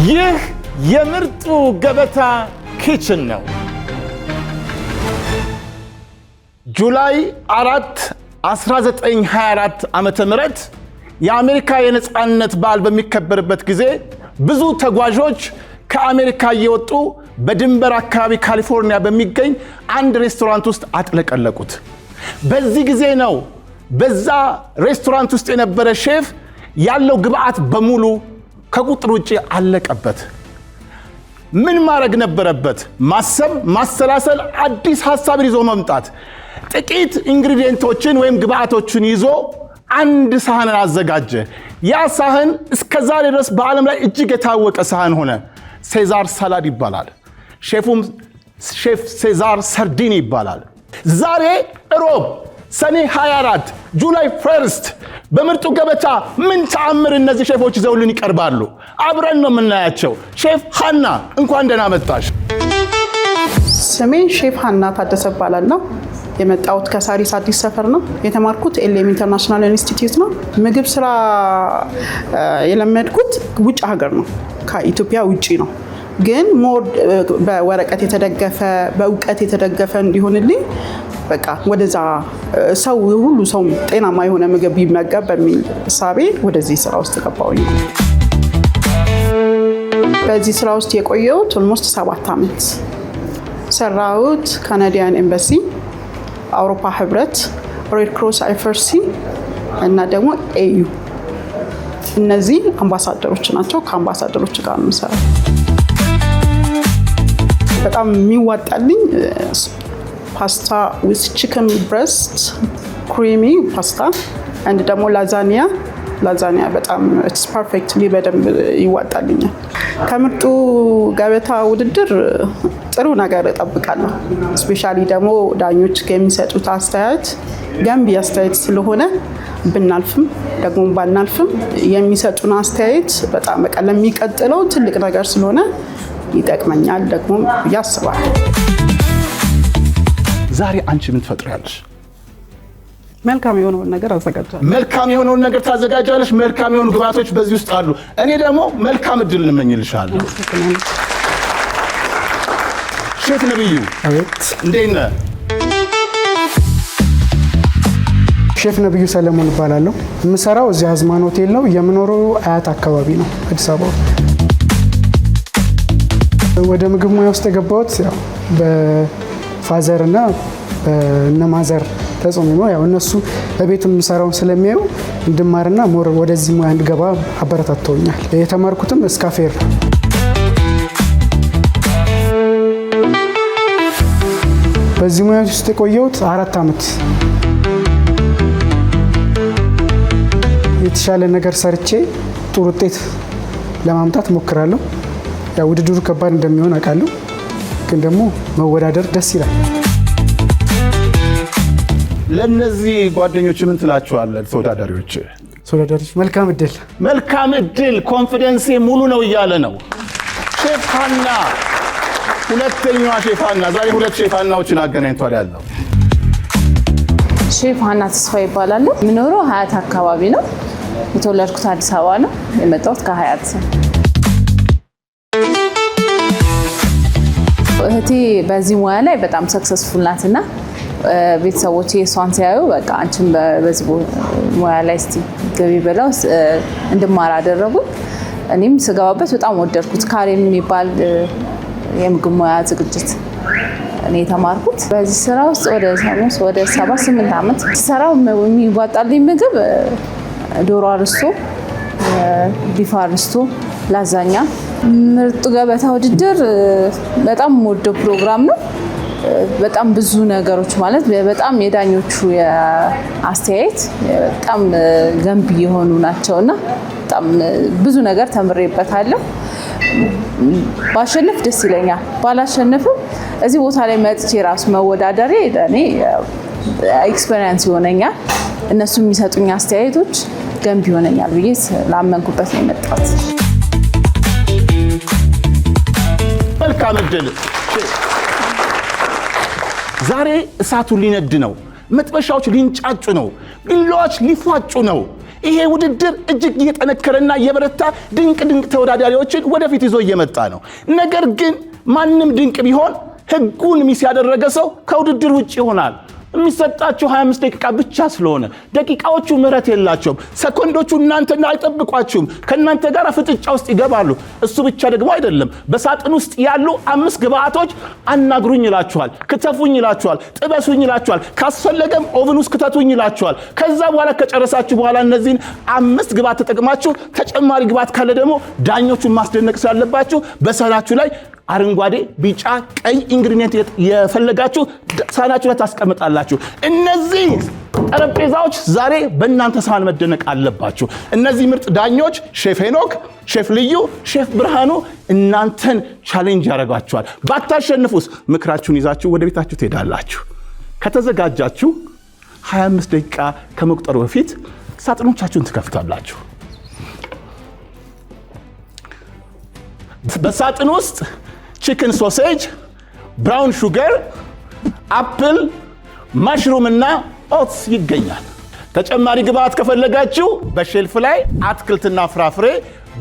ይህ የምርጡ ገበታ ኪችን ነው። ጁላይ 4 1924 ዓመተ ምህረት የአሜሪካ የነጻነት በዓል በሚከበርበት ጊዜ ብዙ ተጓዦች ከአሜሪካ እየወጡ በድንበር አካባቢ ካሊፎርኒያ በሚገኝ አንድ ሬስቶራንት ውስጥ አጥለቀለቁት። በዚህ ጊዜ ነው በዛ ሬስቶራንት ውስጥ የነበረ ሼፍ ያለው ግብአት በሙሉ ከቁጥር ውጪ አለቀበት። ምን ማድረግ ነበረበት? ማሰብ፣ ማሰላሰል፣ አዲስ ሐሳብ ይዞ መምጣት። ጥቂት ኢንግሪዲየንቶችን ወይም ግብአቶችን ይዞ አንድ ሳህን አዘጋጀ። ያ ሳህን እስከዛሬ ድረስ በዓለም ላይ እጅግ የታወቀ ሳህን ሆነ። ሴዛር ሳላድ ይባላል። ሼፉም ሼፍ ሴዛር ሰርዲኒ ይባላል። ዛሬ ሮብ ሰኔ 24 ጁላይ 1 በምርጡ ገበታ ምን ተአምር እነዚህ ሼፎች ይዘውልን ይቀርባሉ? አብረን ነው የምናያቸው። ሼፍ ሃና እንኳን ደህና መጣሽ። ስሜ ሼፍ ሃና ታደሰ እባላለሁ። የመጣሁት ከሳሪስ አዲስ ሰፈር ነው። የተማርኩት ኤልኤም ኢንተርናሽናል ኢንስቲትዩት ነው። ምግብ ስራ የለመድኩት ውጭ ሀገር ነው፣ ከኢትዮጵያ ውጪ ነው። ግን ሞር በወረቀት የተደገፈ በእውቀት የተደገፈ እንዲሆንልኝ በቃ ወደዛ ሰው ሁሉ ሰው ጤናማ የሆነ ምግብ ቢመገብ በሚል እሳቤ ወደዚህ ስራ ውስጥ ገባሁኝ። በዚህ ስራ ውስጥ የቆየሁት ኦልሞስት 7 ዓመት ሰራሁት። ካናዲያን ኤምባሲ፣ አውሮፓ ህብረት፣ ሬድ ክሮስ አይፈርሲ እና ደግሞ ኤዩ፣ እነዚህ አምባሳደሮች ናቸው። ከአምባሳደሮች ጋር ነው የምሰራው። በጣም የሚዋጣልኝ ፓስታ ዊዝ ቺከን ብሬስት ክሪሚ ፓስታ አንድ ደግሞ ላዛኒያ በጣም ኢትስ ፐርፌክትሊ በደንብ ይዋጣልኛል። ከምርጡ ገበታ ውድድር ጥሩ ነገር እጠብቃለሁ። ስፔሻሊ ደግሞ ዳኞች የሚሰጡት አስተያየት ገንቢ አስተያየት ስለሆነ ብናልፍም ደግሞ ባናልፍም የሚሰጡን አስተያየት በጣም በቃ ለሚቀጥለው ትልቅ ነገር ስለሆነ ይጠቅመኛል ደግሞ ያስባል። ዛሬ አንቺ ምን ትፈጥሪያለሽ? መልካም የሆነውን ነገር አዘጋጃለሁ። መልካም የሆነውን ነገር ታዘጋጃለሽ። መልካም የሆኑ ግብአቶች በዚህ ውስጥ አሉ። እኔ ደግሞ መልካም እድል እንመኝልሻለሁ። ሼፍ ነብዩ እንዴት ነህ? ሼፍ ነብዩ ሰለሞን እባላለሁ። የምሰራው እዚህ አዝማን ሆቴል ነው። የምኖረው አያት አካባቢ ነው፣ አዲስ አበባ። ወደ ምግብ ሙያ ውስጥ የገባሁት ያው በፋዘር እና በነማዘር ተጽዕኖ ነው። ያው እነሱ በቤት የምሰራውን ስለሚያዩ እንድማርና ሞር ወደዚህ ሙያ እንድገባ አበረታተውኛል። የተማርኩትም እስካፌር ነው። በዚህ ሙያ ውስጥ የቆየሁት 4 ዓመት። የተሻለ ነገር ሰርቼ ጥሩ ውጤት ለማምጣት ሞክራለሁ። ያው ውድድሩ ከባድ እንደሚሆን አውቃለሁ፣ ግን ደግሞ መወዳደር ደስ ይላል። ለነዚህ ጓደኞች ምን ትላቸዋለህ? ተወዳዳሪዎች መልካም እድል፣ ኮንፊደንስ ሙሉ ነው እያለ ነው ሼፍ ሃና። ሁለተኛዋ ሼፍ ሃና፣ ዛሬ 2 ሼፍ ሃናዎችን አገናኝቷል ያለው። ሼፍ ሃና ተስፋ ይባላል። የምኖረው ሀያት አካባቢ ነው። የተወለድኩት አዲስ አበባ ነው። የመጣሁት ከሀያት። እህቴ በዚህ ሙያ ላይ በጣም ሰክሰስፉል ናትና ቤተሰቦቼ እሷን ሲያዩ በቃ አንቺም በዚህ ሙያ ላይ እስቲ ገቢ ብለው እንድማር አደረጉኝ። እኔም ስገባበት በጣም ወደድኩት። ካሬም የሚባል የምግብ ሙያ ዝግጅት እኔ የተማርኩት በዚህ ስራ ውስጥ ወደ 7-8 ዓመት ስራው የሚዋጣልኝ ምግብ ዶሮ አርስቶ፣ ቢፍ አርስቶ፣ ላዛኛ። ምርጡ ገበታ ውድድር በጣም ወደው ፕሮግራም ነው። በጣም ብዙ ነገሮች ማለት በጣም የዳኞቹ አስተያየት በጣም ገንቢ የሆኑ ናቸውና በጣም ብዙ ነገር ተምሬበታለሁ። ባሸንፍ ደስ ይለኛል፣ ባላሸንፍም እዚህ ቦታ ላይ መጥቼ ራሱ መወዳደሬ ለእኔ ኤክስፔሪየንስ ይሆነኛል። እነሱ የሚሰጡኝ አስተያየቶች ገንቢ ይሆነኛል ብዬ ላመንኩበት ነው የመጣሁት። መልካም እድል። ዛሬ እሳቱ ሊነድ ነው፣ መጥበሻዎች ሊንጫጩ ነው፣ ቢላዎች ሊፏጩ ነው። ይሄ ውድድር እጅግ እየጠነከረና እየበረታ ድንቅ ተወዳዳሪዎችን ወደፊት ይዞ እየመጣ ነው። ነገር ግን ማንም ድንቅ ቢሆን ህጉን ሚስ ያደረገ ሰው ከውድድር ውጭ ይሆናል። የሚሰጣችሁ 25 ደቂቃ ብቻ ስለሆነ ደቂቃዎቹ ምህረት የላቸውም። ሰኮንዶቹ እናንተን አይጠብቋችሁም። ከእናንተ ጋር ፍጥጫ ውስጥ ይገባሉ። እሱ ብቻ ደግሞ አይደለም። በሳጥን ውስጥ ያሉ 5 ግብአቶች አናግሩኝ ይላችኋል፣ ክትፉኝ ይላችኋል፣ ጥበሱኝ ይላችኋል፣ ካስፈለገም ኦቨን ውስጥ ክተቱኝ ይላችኋል። ከዛ በኋላ ከጨረሳችሁ በኋላ እነዚህን 5 ግብአት ተጠቅማችሁ ተጨማሪ ግብአት ካለ ደግሞ ዳኞቹን ማስደነቅ ስላለባችሁ በሳህናችሁ ላይ አረንጓዴ፣ ቢጫ፣ ቀይ ኢንግሪዲየንት የፈለጋችሁ ሳህናችሁ ላይ ታስቀምጣላችሁ። እነዚህ ጠረጴዛዎች ዛሬ በእናንተ ሳህን መደነቅ አለባችሁ። እነዚህ ምርጥ ዳኞች ሼፍ ሄኖክ፣ ሼፍ ልዩ፣ ሼፍ ብርሃኑ እናንተን ቻሌንጅ ያደርጓችኋል። ባታሸንፉስ ምክራችሁን ይዛችሁ ወደ ቤታችሁ ትሄዳላችሁ። ከተዘጋጃችሁ 25 ደቂቃ ከመቁጠሩ በፊት ሳጥኖቻችሁን ትከፍታላችሁ። በሳጥን ውስጥ ቺክን ሶሴጅ፣ ብራውን ሹገር፣ አፕል፣ ማሽሩም እና ኦትስ ይገኛል። ተጨማሪ ግብአት ከፈለጋችሁ በሼልፍ ላይ አትክልትና ፍራፍሬ፣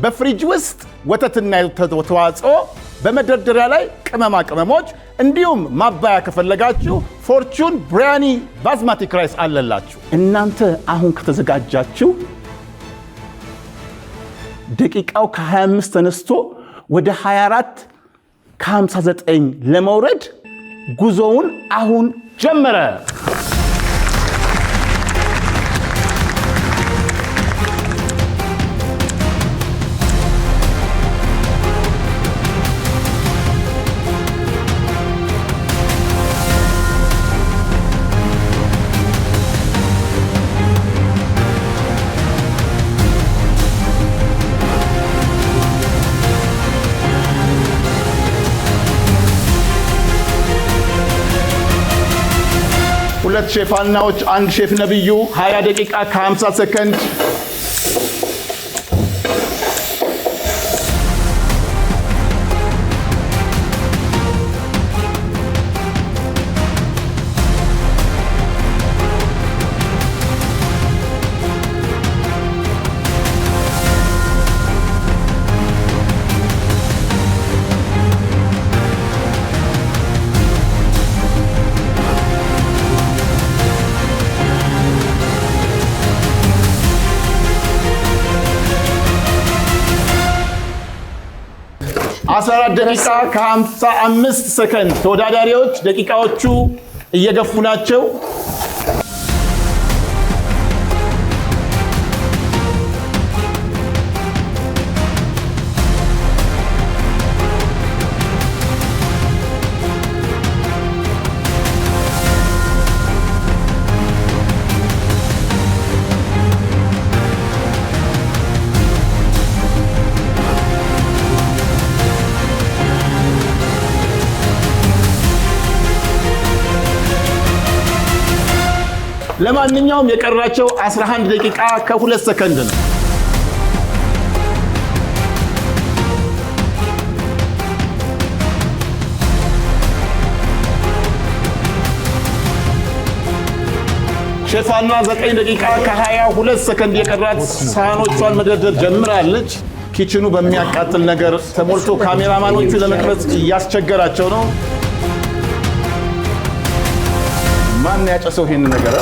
በፍሪጅ ውስጥ ወተትና ተዋጽኦ፣ በመደርደሪያ ላይ ቅመማ ቅመሞች እንዲሁም ማባያ ከፈለጋችሁ ፎርቹን ብሪያኒ ባስማቲክ ራይስ አለላችሁ። እናንተ አሁን ከተዘጋጃችሁ ደቂቃው ከ25 ተነስቶ ወደ 24 ከ59 ለመውረድ ጉዞውን አሁን ጀመረ። ሁለት ሼፍ አናዎች፣ አንድ ሼፍ ነብዩ 20 ደቂቃ ከ50 ሰከንድ። አስራ4 ደቂቃ ከ55 ሰከንድ። ተወዳዳሪዎች ደቂቃዎቹ እየገፉ ናቸው። ለማንኛውም የቀራቸው 11 ደቂቃ ከ2 ሰከንድ ነው። ሼፋና 9 ደቂቃ ከ22 ሰከንድ የቀራት ሳህኖቿን መደርደር ጀምራለች። ኪችኑ በሚያቃጥል ነገር ተሞልቶ ካሜራማኖቹ ለመቅረጽ እያስቸገራቸው ነው። ማን ያጨሰው ይሄን ነገር?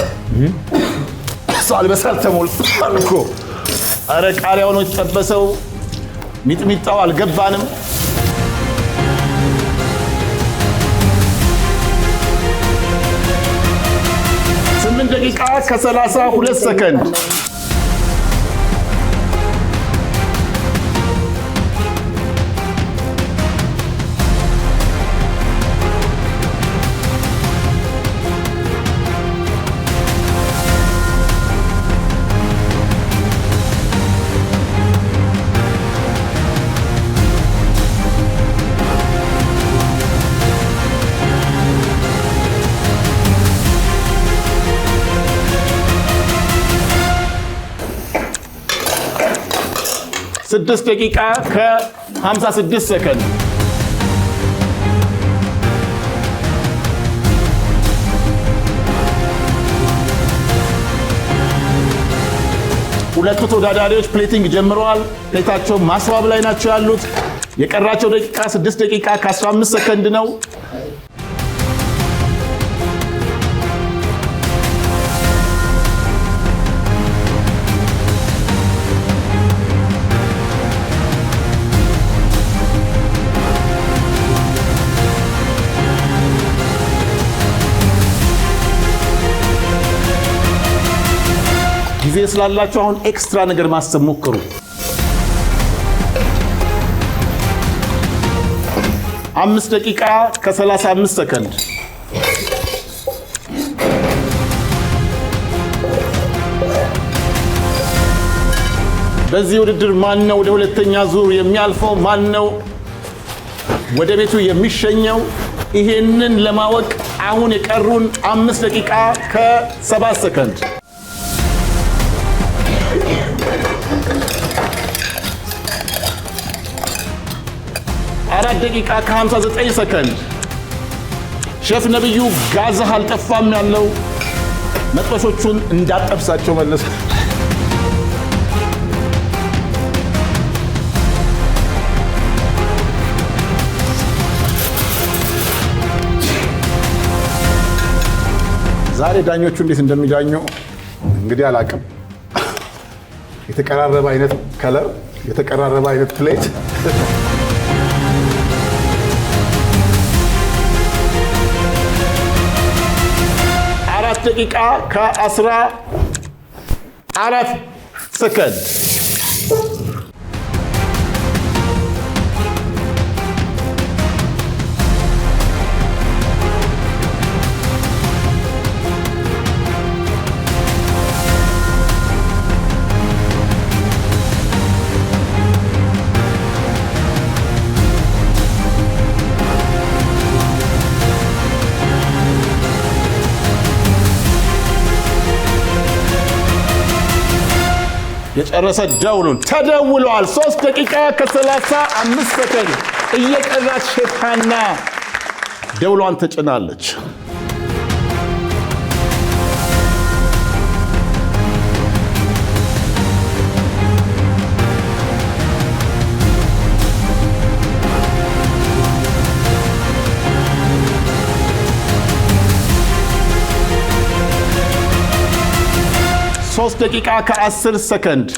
ሳልበሳል ተሞልቷል እኮ። አረ ቃሪያው ነው የተጠበሰው፣ ሚጥሚጣው አልገባንም። ስምንት ደቂቃ ከ32 ሰከንድ። ስድስት ደቂቃ ከ56 ሰከንድ። ሁለቱ ተወዳዳሪዎች ፕሌቲንግ ጀምረዋል። ፕሌታቸው ማስዋብ ላይ ናቸው ያሉት። የቀራቸው ደቂቃ 6 ደቂቃ ከ15 ሰከንድ ነው። ጊዜ ስላላችሁ አሁን ኤክስትራ ነገር ማሰብ ሞክሩ። 5 ደቂቃ ከ35 ሰከንድ። በዚህ ውድድር ማን ነው ወደ ሁለተኛ ዙር የሚያልፈው? ማን ነው ወደ ቤቱ የሚሸኘው? ይሄንን ለማወቅ አሁን የቀሩን 5 ደቂቃ ከ7 ሰከንድ። 4 ደቂቃ ከ59 ሰከንድ። ሼፍ ነብዩ ጋዝህ አልጠፋም ያለው መጥበሾቹን እንዳጠብሳቸው መለሰ። ዛሬ ዳኞቹ እንዴት እንደሚዳኙ እንግዲህ አላቅም። የተቀራረበ አይነት ከለር፣ የተቀራረበ አይነት ፕሌት ደቂቃ ከ14 ሰከንድ። የጨረሰ ደውሉን ተደውሏል። 3 ደቂቃ ከ35 ሰከንድ እየቀራች ሼፍ ሃና ደውሏን ተጭናለች። ሶስት ደቂቃ ከ10 ሰከንድ።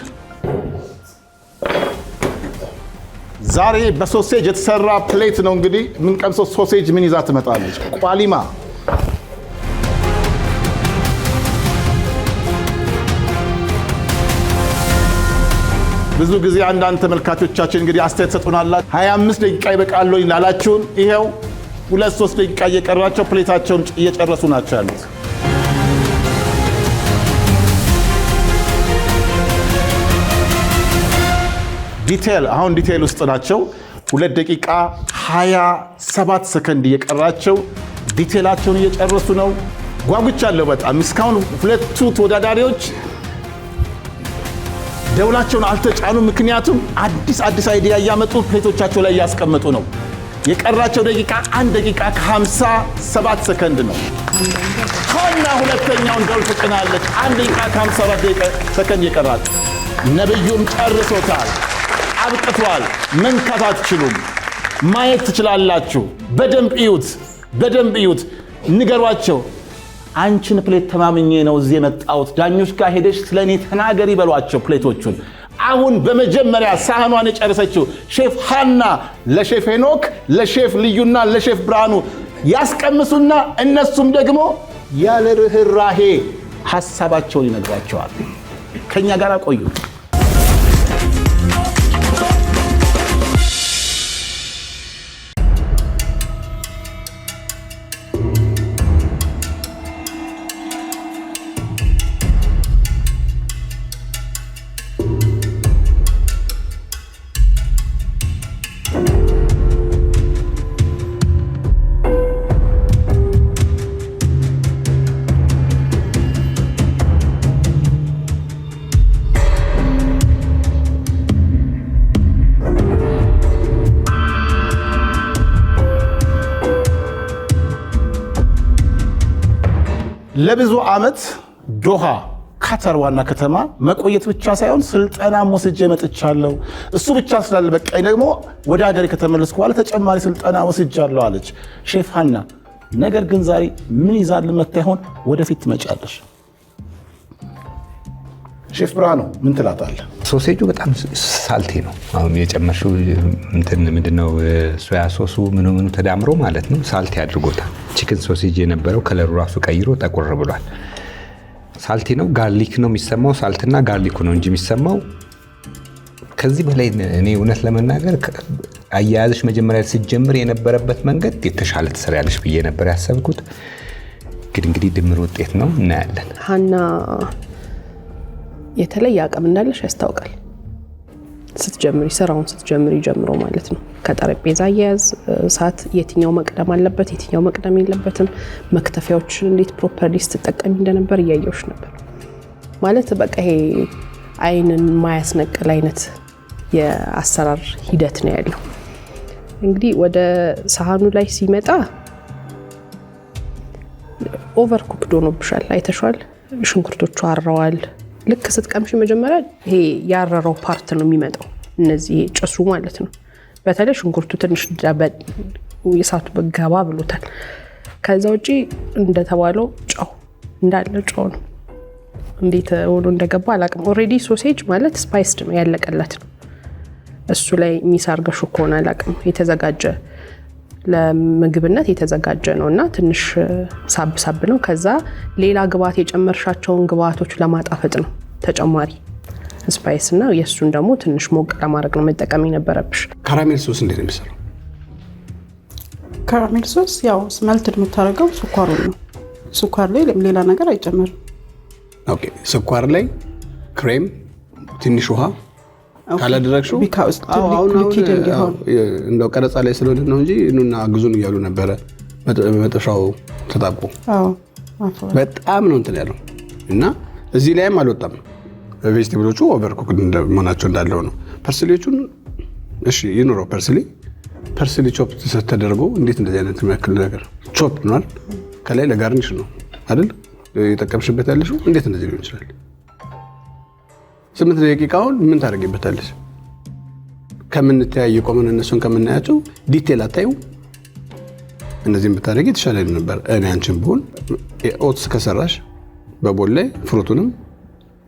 ዛሬ በሶሴጅ የተሰራ ፕሌት ነው እንግዲህ የምንቀምሰው። ሶሴጅ ምን ይዛ ትመጣለች? ቋሊማ፣ ብዙ ጊዜ አንዳንድ ተመልካቾቻችን እንግዲህ አስተያየት ሰጡናላችሁ። 25 ደቂቃ ይበቃል ወይ ላላችሁን፣ ይሄው 2-3 ደቂቃ እየቀራቸው ፕሌታቸውን እየጨረሱ ናቸው ያሉት። ዲቴል አሁን ዲቴል ውስጥ ናቸው። 2 ደቂቃ 27 ሰከንድ እየቀራቸው ዲቴላቸውን እየጨረሱ ነው። ጓጉቻለሁ በጣም። እስካሁን ሁለቱ ተወዳዳሪዎች ደውላቸውን አልተጫኑ። ምክንያቱም አዲስ አይዲያ እያመጡ ፕሌቶቻቸው ላይ እያስቀመጡ ነው። የቀራቸው ደቂቃ 1 ደቂቃ ከ57 ሰከንድ ነው። ሃና ሁለተኛውን ደውል ትጭናለች። 1 ደቂቃ ከ57 ሰከንድ የቀራት። ነብዩም ጨርሶታል። አብቅቷል። መንካት አትችሉም። ማየት ትችላላችሁ። በደንብ እዩት። ንገሯቸው። አንቺን ፕሌት ተማምኜ ነው እዚህ የመጣሁት፣ ዳኞች ጋር ሄደሽ ስለኔ ተናገሪ በሏቸው ፕሌቶቹን። አሁን በመጀመሪያ ሳህኗን የጨረሰችው ሼፍ ሃና ለሼፍ ሄኖክ፣ ለሼፍ ልዩና ለሼፍ ብርሃኑ ያስቀምሱና እነሱም ደግሞ ያለ ርህራሄ ሐሳባቸውን ይነግሯቸዋል። ከኛ ጋር ቆዩ። ለብዙ ዓመት ዶሃ ኳታር ዋና ከተማ መቆየት ብቻ ሳይሆን ስልጠና ወስጄ መጥቻለሁ። እሱ ብቻ ስላልበቃኝ ደግሞ ወደ ሀገሬ ከተመለስኩ በኋላ ተጨማሪ ስልጠና ወስጃለሁ አለች ሼፍ ሀና። ነገር ግን ዛሬ ምን ይዛል መታ ይሆን? ወደፊት ትመጫለሽ። ሼፍ ብርሃኑ ምን ትላታለህ? ሶሴጁ በጣም ሳልቴ ነው። አሁን የጨመርሽው እንትን ምንድነው ሶያ ሶሱ ምኑ ተዳምሮ ማለት ነው ሳልቴ አድርጎታል። ቺክን ሶሴጅ የነበረው ከለሩ ራሱ ቀይሮ ጠቁር ብሏል። ሳልቴ ነው። ጋርሊክ ነው የሚሰማው። ሳልትና ጋርሊኩ ነው እንጂ የሚሰማው ከዚህ በላይ እኔ እውነት ለመናገር አያያዝሽ መጀመሪያ ሲጀምር የነበረበት መንገድ የተሻለ ትሰሪያለሽ ብዬ ነበር ያሰብኩት። እንግዲህ ድምር ውጤት ነው እናያለን። ሀና የተለየ አቅም እንዳለሽ ያስታውቃል። ስትጀምሪ ስራውን ስትጀምሪ ጀምሮ ማለት ነው። ከጠረጴዛ አያያዝ ሰዓት የትኛው መቅደም አለበት የትኛው መቅደም የለበትም፣ መክተፊያዎችን እንዴት ፕሮፐርሊ ስትጠቀሚ እንደነበር እያየሁሽ ነበር። ማለት በቃ ይሄ አይንን ማያስነቅል አይነት የአሰራር ሂደት ነው ያለው። እንግዲህ ወደ ሳህኑ ላይ ሲመጣ ኦቨር ኩክድ ሆኖብሻል። አይተሽዋል። ሽንኩርቶቹ አረዋል። ልክ ስትቀምሽ መጀመሪያ ይሄ ያረረው ፓርት ነው የሚመጣው፣ እነዚህ ጭሱ ማለት ነው። በተለይ ሽንኩርቱ ትንሽ የሳቱ በገባ ብሎታል። ከዛ ውጪ እንደተባለው ጨው እንዳለ ጨው ነው። እንዴት ሆኖ እንደገባ አላውቅም። ኦልሬዲ ሶሴጅ ማለት ስፓይስድ ነው ያለቀለት ነው። እሱ ላይ የሚሳርገሹ ከሆነ አላውቅም። የተዘጋጀ ለምግብነት የተዘጋጀ ነውና ትንሽ ሳብ ነው። ከዛ ሌላ ግብአት የጨመርሻቸውን ግብአቶች ለማጣፈጥ ነው ተጨማሪ ስፓይስ እና የሱን ደግሞ ትንሽ ሞቅ ለማድረግ ነው መጠቀም የነበረብሽ። ካራሜል ሶስ እንዴት ነው የሚሰራው? ካራሜል ሶስ ያው ስመልትድ የምታደርገው ስኳሩ ነው። ስኳር ላይ ሌላ ነገር አይጨመርም። ኦኬ፣ ስኳር ላይ ክሬም፣ ትንሽ ውሃ ካላደረግሽው እንደው ቀረጻ ላይ ስለሆነ ነው እንጂ ኑና አግዙን እያሉ ነበረ። መጥሻው ተጣብቆ በጣም ነው እንትን ያለው እና እዚህ ላይም አልወጣም። ቬጅቴብሎቹ ኦቨርኩክድ መሆናቸው እንዳለው ነው። ፐርስሊዎቹን እሺ ይኑረው። ፐርስሊ ቾፕ ተደርጎ እንዴት እንደዚህ አይነት የሚያክል ነገር ቾፕ ነው ከላይ ለጋርኒሽ ነው አይደል የጠቀምሽበት ያለሽው? እንዴት እንደዚህ ሊሆን ይችላል? 8 ደቂቃውን ምን ታደርጊበታለሽ? ከምንተያየ ቆመን እነሱን ከምናያቸው ዲቴል አታዩ። እነዚህን ብታደርጊ የተሻለ ነበር። እኔ አንቺን ብሆን ኦትስ ከሰራሽ በቦል ላይ ፍሩቱንም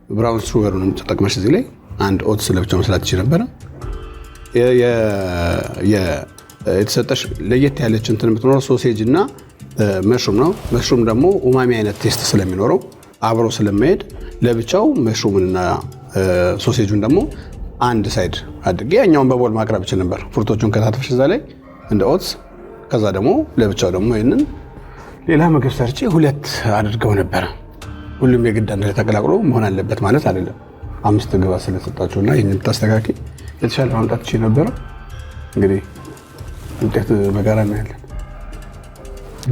ብራውን ሹገሩንም ተጠቅመሽ እዚህ ላይ አንድ ኦትስ ለብቻው መስራት ይችላል ነበር። የተሰጠሽ ለየት ያለች እንትን የምትኖረው ሶሴጅ እና መሽሩም ነው። መሽሩም ደግሞ ኡማሚ አይነት ቴስት ስለሚኖረው አብሮ ስለማይሄድ ለብቻው መሽሩምንና ሶሴጁን ደግሞ አንድ ሳይድ አድርጌ ያኛውን በቦል ማቅረብ ይችል ነበር። ፍሩቶቹን ከታተፍሽ እዛ ላይ እንደ ኦትስ፣ ከዛ ደግሞ ለብቻው ደግሞ ይሄንን ሌላ ምግብ ሰርቼ ሁለት አድርገው ነበር። ሁሉም የግድ አንድ ላይ ተቀላቅሎ መሆን አለበት ማለት አይደለም። 5 ግባ ስለሰጣችሁና ይሄንን ተስተካኪ የተሻለ ማምጣት ይችል ነበር። እንግዲህ ውጤት በጋራ እናያለን።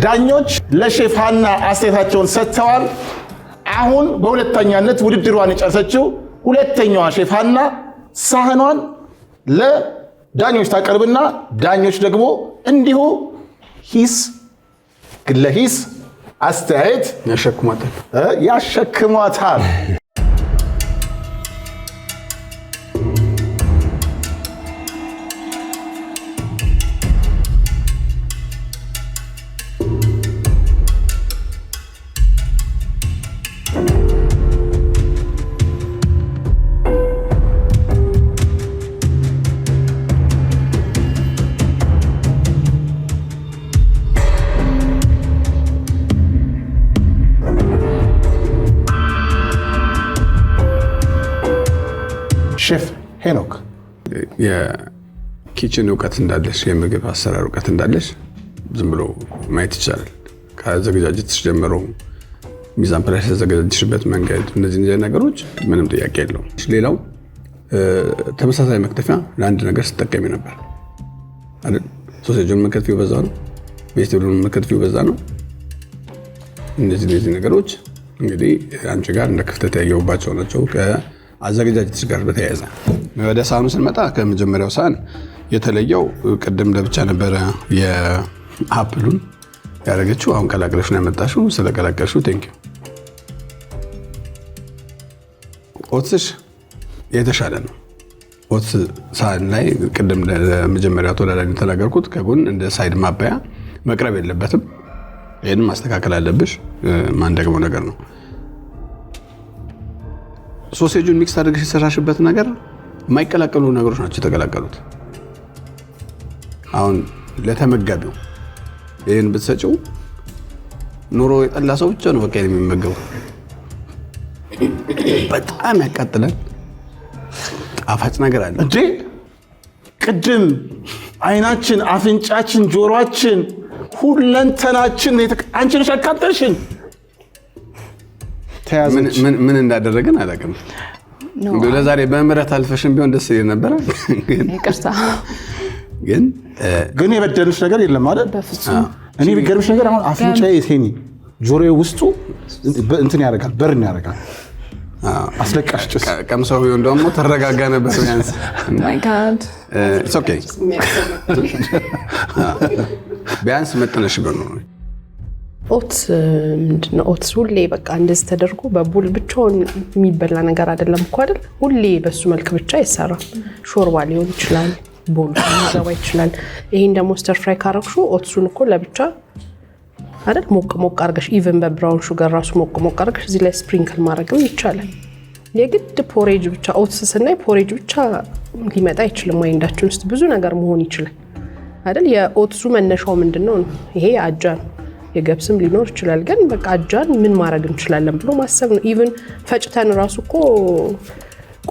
ዳኞች ለሼፍ ሀና አስተያየታቸውን ሰጥተዋል። አሁን በሁለተኛነት ውድድሯን የጨረሰችው ሁለተኛዋ ሼፍ ሀና ሳህኗን ለዳኞች ታቀርብና ዳኞች ደግሞ እንዲሁ ለሂስ አስተያየት ያሸክሟታል። ሼፍ ሄኖክ የኪችን እውቀት እንዳለሽ፣ የምግብ አሰራር እውቀት እንዳለሽ ዝም ብሎ ማየት ይቻላል። ከአዘገጃጀትሽ ጀምሮ ሚዛን ፕላስ ያዘገጃጀሽበት መንገድ፣ እነዚህ ነገሮች ምንም ጥያቄ የለውም። ሌላው ተመሳሳይ መክተፊያ ለአንድ ነገር ስትጠቀሚ ነበር አይደል? ሶሴጁን መክተፊው በዛ ነው፣ ቬጅቴብሉን መክተፊው በዛ ነው። እነዚህ ነገሮች እንግዲህ አንቺ ጋር እንደ ክፍተት ያየሁባቸው ናቸው። አዘገጃጀትሽ ጋር በተያያዘ ወደ ሳህኑ ስንመጣ ከመጀመሪያው ሳህን የተለየው ቅድም ለብቻ ነበረ የአፕሉን ያደረገችው። አሁን ቀላቅለሽ ነው ያመጣሽው። ስለቀላቀልሽው ቴንክ ዩ። ኦትስሽ የተሻለ ነው። ኦትስ ሳህን ላይ ቅድም ለመጀመሪያ ተወዳዳሪ ተናገርኩት፣ ከጎን እንደ ሳይድ ማባያ መቅረብ የለበትም። ይህንን ማስተካከል አለብሽ። ማን ደግሞ ነገር ነው ሶሴጁን ሚክስ አድርገሽ የሰራሽበት ነገር የማይቀላቀሉ ነገሮች ናቸው የተቀላቀሉት። አሁን ለተመጋቢው ይህን ብትሰጪው ኑሮ የጠላ ሰው ብቻ ነው በቃ የሚመገቡ። በጣም ያቃጥላል። ጣፋጭ ነገር አለ እንዴ! ቅድም አይናችን፣ አፍንጫችን፣ ጆሮአችን፣ ሁለንተናችን አንቺ ነሽ አቃጠልሽን። ተያዘች። ምን እንዳደረግን አላውቅም። ለዛሬ በምህረት አልፈሽን ቢሆን ደስ ይል ነበረ። ይቅርታ ግን የበደልሽ ነገር የለም አይደል? በፍጹም። እኔ ቢገርምሽ ነገር አሁን አፍንጫዬ ሴኒ ጆሮዬ ውስጡ እንትን ያደርጋል፣ በርን ያደርጋል። አስለቃሽ ጭስ ቀምሰው ቢሆን ደግሞ ተረጋጋ ነበር። ቢያንስ ማይ ጋድ ኢትስ ኦኬ ቢያንስ መጥነሽ ቢሆን ነው። ኦትስ ምንድነው? ኦትስ ሁሌ በቃ እንደዚህ ተደርጎ በቡል ብቻውን የሚበላ ነገር አይደለም እኮ አይደል? ሁሌ በሱ መልክ ብቻ አይሰራም። ሾርባ ሊሆን ይችላል፣ ቦል ሊገባ ይችላል። ይሄን ደግሞ ስተር ፍራይ ካረግሹ ኦትሱን እኮ ለብቻ አይደል ሞቅ ሞቅ አርገሽ ኢቭን በብራውን ሹገር ራሱ ሞቅ ሞቅ አርገሽ እዚህ ላይ ስፕሪንክል ማድረግም ይቻላል። የግድ ፖሬጅ ብቻ ኦትስ ስናይ ፖሬጅ ብቻ ሊመጣ አይችልም። ማይንዳችን ውስጥ ብዙ ነገር መሆን ይችላል አይደል? የኦትሱ መነሻው ምንድነው? ይሄ አጃ ነው። የገብስም ሊኖር ይችላል። ግን በቃ አጃን ምን ማድረግ እንችላለን ብሎ ማሰብ ነው። ኢቭን ፈጭተን ራሱ እኮ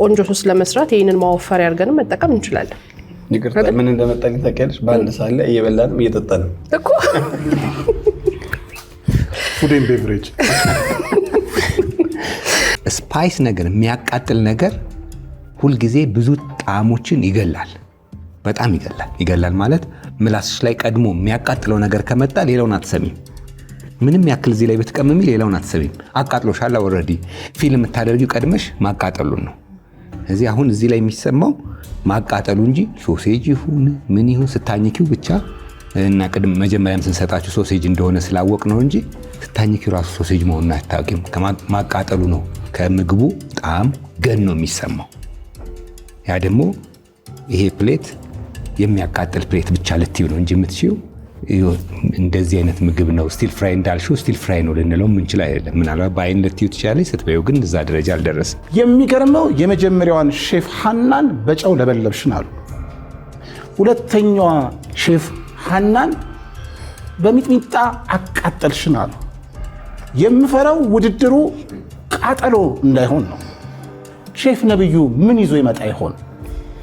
ቆንጆ ሶስ ለመስራት ይሄንን ማወፈር ያርገን መጠቀም እንችላለን። ይቅርታ ምን እንደመጣኝ ታውቂያለሽ? በአንድ ሳለ እየበላንም እየጠጣንም እኮ ፉድ ኤንድ ቤቨሬጅ ስፓይስ ነገር የሚያቃጥል ነገር ሁልጊዜ ብዙ ጣዕሞችን ይገላል። በጣም ይገላል ማለት ምላስሽ ላይ ቀድሞ የሚያቃጥለው ነገር ከመጣ ሌላውን አትሰሚም። ምንም ያክል እዚህ ላይ ብትቀምሚ ሌላውን አትሰሚም። አቃጥሎሻል። ኦልሬዲ ፊልም የምታደርጊው ቀድመሽ ማቃጠሉን ነው። እዚህ አሁን እዚህ ላይ የሚሰማው ማቃጠሉ እንጂ ሶሴጅ ይሁን ምን ይሁን ስታኝኪው ብቻ እና ቅድም መጀመሪያም ስንሰጣችሁ ሶሴጅ እንደሆነ ስላወቅ ነው እንጂ ስታኝኪው ራሱ ሶሴጅ መሆኑን አታውቂም። ማቃጠሉ ነው ከምግቡ ጣዕም ገን ነው የሚሰማው። ያ ደግሞ ይሄ ፕሌት የሚያቃጥል ፕሌት ብቻ ልትዩ ነው እንጂ የምትችይው እንደዚህ አይነት ምግብ ነው ስቲል ፍራይ እንዳልሽው ስቲል ፍራይ ነው ልንለው ምንችል አይደለም። ምናልባት በአይን ልትዩ ትችላለች፣ ስትበይው ግን እዛ ደረጃ አልደረስም። የሚገርመው የመጀመሪያዋን ሼፍ ሐናን በጨው ለበለብሽን አሉ። ሁለተኛዋ ሼፍ ሐናን በሚጥሚጣ አቃጠልሽን አሉ። የምፈራው ውድድሩ ቃጠሎ እንዳይሆን ነው። ሼፍ ነብዩ ምን ይዞ ይመጣ ይሆን?